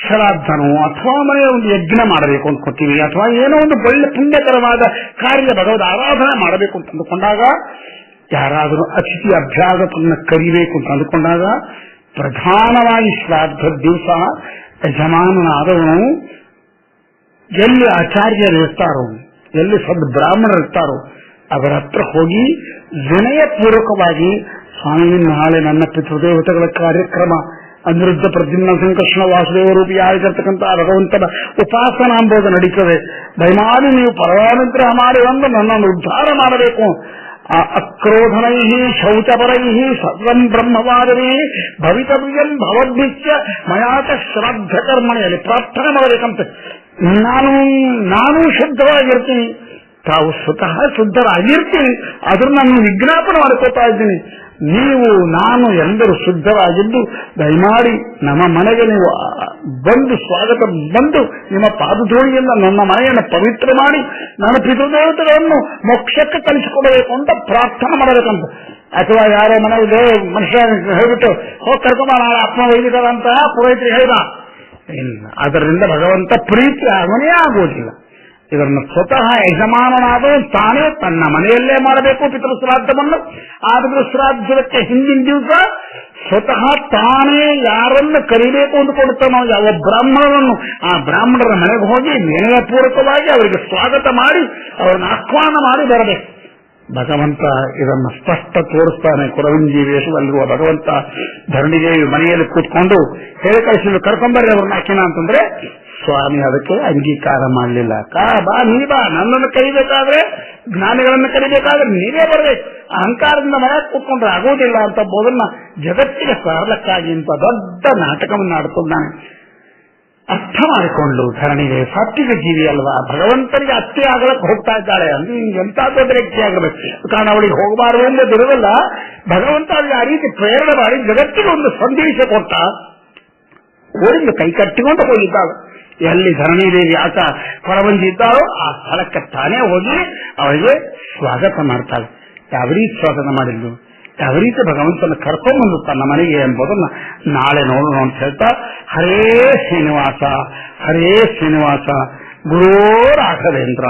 ಶ್ರಾದ್ದನೋ ಅಥವಾ ಮನೆಯ ಒಂದು ಯಜ್ಞ ಮಾಡಬೇಕು ಅಂದ್ಕೊತೀವಿ, ಅಥವಾ ಏನೋ ಒಂದು ಒಳ್ಳೆ ಪುಣ್ಯಕರವಾದ ಕಾರ್ಯ ಭಗವದ್ ಆರಾಧನೆ ಮಾಡಬೇಕು ಅಂತ ಅಂದುಕೊಂಡಾಗ, ಯಾರಾದರೂ ಅತಿಥಿ ಅಭ್ಯಾಸವನ್ನು ಕರಿಬೇಕು ಅಂತ ಅಂದುಕೊಂಡಾಗ ಪ್ರಧಾನವಾಗಿ ಶ್ರಾದ್ದ ದಿವಸ ಯಜಮಾನನಾದವನು ಎಲ್ಲಿ ಆಚಾರ್ಯರು ಇರ್ತಾರೋ, ಎಲ್ಲಿ ಬ್ರಾಹ್ಮಣರು ಇರ್ತಾರೋ ಅವರ ಹತ್ರ ಹೋಗಿ ವಿನಯಪೂರ್ವಕವಾಗಿ, ಸ್ವಾಮಿ ನಾಳೆ ನನ್ನ ಪಿತೃದೇವತೆಗಳ ಕಾರ್ಯಕ್ರಮ ಅನಿರುದ್ಧ ಪ್ರದ್ಯುಮ್ನ ಸಂಕರ್ಷಣ ವಾಸುದೇವ ರೂಪಿ ಆಗಿರ್ತಕ್ಕಂಥ ಭಗವಂತನ ಉಪಾಸನ ಎಂಬುದು ನಡೀತದೆ. ದಯಮಾಡಿ ನೀವು ಪರಮಾನುಗ್ರಹ ಮಾಡಿ ಒಂದು ನನ್ನನ್ನು ಉದ್ಧಾರ ಮಾಡಬೇಕು. ಅಕ್ರೋಧನೈ ಶೌಚಪರೈ ಸರ್ವಂ ಬ್ರಹ್ಮವಾದನೇ ಭವಿತವ್ಯಂ ಭವದ್ಭಿಶ್ಯ ಮಯಾತ ಶ್ರಾದ್ದ ಕರ್ಮಣೆಯಲ್ಲಿ ಪ್ರಾರ್ಥನೆ ಮಾಡಬೇಕಂತೆ. ನಾನು ಶುದ್ಧವಾಗಿರ್ತೀನಿ, ತಾವು ಸ್ವತಃ ಶುದ್ಧರಾಗಿರ್ತೀನಿ, ಆದ್ರೂ ನಾನು ವಿಜ್ಞಾಪನೆ ಮಾಡ್ಕೋತಾ ಇದ್ದೀನಿ. ನೀವು ನಾನು ಎಲ್ಲರೂ ಶುದ್ಧರಾಗಿದ್ದು ದಯಮಾಡಿ ನಮ್ಮ ಮನೆಗೆ ನೀವು ಬಂದು ಸ್ವಾಗತ ಬಂದು ನಿಮ್ಮ ಪಾದಧೂಳಿಯಿಂದ ನನ್ನ ಮನೆಯನ್ನು ಪವಿತ್ರ ಮಾಡಿ ನನ್ನ ಪಿತೃದೇವತೆಗಳನ್ನು ಮೋಕ್ಷಕ್ಕೆ ಕಲಿಸಿಕೊಡಬೇಕು ಅಂತ ಪ್ರಾರ್ಥನೆ ಮಾಡಬೇಕಂತ. ಅಥವಾ ಯಾರೋ ಮನೆಗೆ ಮನುಷ್ಯ ಹೇಳ್ಬಿಟ್ಟು ಹೋಗಿ ಕರ್ಕೊಂಡ ನಾಳೆ ಅಪ್ಪ ಒಯ್ದಿದ್ದಾರಂತ ಪುರೋಹಿತರಿಗೆ ಹೇಳಿದ, ಇಲ್ಲ, ಅದರಿಂದ ಭಗವಂತ ಪ್ರೀತಿ ಆಗನೇ ಆಗುವುದಿಲ್ಲ. ಇದನ್ನು ಸ್ವತಃ ಯಜಮಾನನಾದ ತಾನೇ ತನ್ನ ಮನೆಯಲ್ಲೇ ಮಾಡಬೇಕು ಪಿತೃಶ್ರಾದ್ದವನ್ನು. ಆದರೂ ಶ್ರಾದ್ದಕ್ಕೆ ಹಿಂದಿನ ದಿವಸ ಸ್ವತಃ ತಾನೇ ಯಾರನ್ನು ಕರಿಬೇಕು ಅಂದುಕೊಡುತ್ತಾನೋ ಯಾವ ಬ್ರಾಹ್ಮಣರನ್ನು, ಆ ಬ್ರಾಹ್ಮಣರ ಮನೆಗೆ ಹೋಗಿ ವಿನಯಪೂರ್ವಕವಾಗಿ ಅವರಿಗೆ ಸ್ವಾಗತ ಮಾಡಿ ಅವರನ್ನು ಆಹ್ವಾನ ಮಾಡಿ ಬರಬೇಕು. ಭಗವಂತ ಇದನ್ನು ಸ್ಪಷ್ಟ ತೋರಿಸ್ತಾನೆ. ಕುರವಂಜೀವೇಶದಲ್ಲಿರುವ ಭಗವಂತ ಧರಣಿದೇವಿ ಮನೆಯಲ್ಲಿ ಕೂತ್ಕೊಂಡು ಹೇಳಿ ಕಳಿಸಿದ್ರು, ಕರ್ಕೊಂಬರ್ರಿ ಅವ್ರನ್ನ ಹಾಕಿನ ಅಂತಂದ್ರೆ ಸ್ವಾಮಿ ಅದಕ್ಕೆ ಅಂಗೀಕಾರ ಮಾಡಲಿಲ್ಲ. ಬಾ ನೀ ಬಾ, ನನ್ನನ್ನು ಕರಿಬೇಕಾದ್ರೆ ಜ್ಞಾನಿಗಳನ್ನು ಕರಿಬೇಕಾದ್ರೆ ನೀವೇ ಬರಬೇಕು, ಅಹಂಕಾರದಿಂದ ಮನೆಗೆ ಕೂತ್ಕೊಂಡ್ರೆ ಆಗೋದಿಲ್ಲ ಅಂತ ಬೋಧನ್ನ ಜಗತ್ತಿಗೆ ಸಾರಲಕ್ಕಾಗಿ ಇಂತ ದೊಡ್ಡ ನಾಟಕವನ್ನು ಆಡ್ಕೊಂಡಾನೆ. ಅರ್ಥ ಮಾಡಿಕೊಂಡು ಧರಣಿಗೆ ಸಾತ್ವಿಕ ಜೀವಿ ಅಲ್ವಾ, ಭಗವಂತನಿಗೆ ಅತ್ತೆ ಆಗಲಕ್ಕೆ ಹೋಗ್ತಾ ಇದ್ದಾಳೆ ಅಂದ್ರೆ ಎಂತ ದೊಡ್ಡ ವ್ಯಕ್ತಿ ಆಗಬೇಕು. ಕಾರಣ ಅವಳಿಗೆ ಹೋಗಬಾರದು ಎಂಬುದಿರುವುದಲ್ಲ, ಭಗವಂತ ಅವಳಿಗೆ ಆ ರೀತಿ ಪ್ರೇರಣೆ ಮಾಡಿ ಜಗತ್ತಿಗೆ ಒಂದು ಸಂದೇಶ ಕೊಟ್ಟ. ಓಡಿಗೆ ಕೈ ಕಟ್ಟಿಕೊಂಡು ಹೋಗಿದ್ದಾಳೆ. ಎಲ್ಲಿ ಧರಣಿದೇವಿ ಆತ ಹೊರಬಂದಿದ್ದಾಳೋ ಆ ಸ್ಥಳಕ್ಕೆ ತಾನೇ ಹೋಗಿ ಅವಳಿಗೆ ಸ್ವಾಗತ ಮಾಡ್ತಾಳೆ. ಯಾವ ರೀತಿ ಸ್ವಾಗತ ಮಾಡಿದ್ದು, ಯಾವ ರೀತಿ ಭಗವಂತನ ಕರ್ಕೊಂಡ್ಬಂದು ತನ್ನ ಮನೆಗೆ ಎಂಬುದನ್ನ ನಾಳೆ ನೋಡೋಣ ಅಂತ ಹೇಳ್ತಾ, ಹರೇ ಶ್ರೀನಿವಾಸ ಹರೇ ಶ್ರೀನಿವಾಸ ಗುರೋ ರಾಘವೇಂದ್ರ.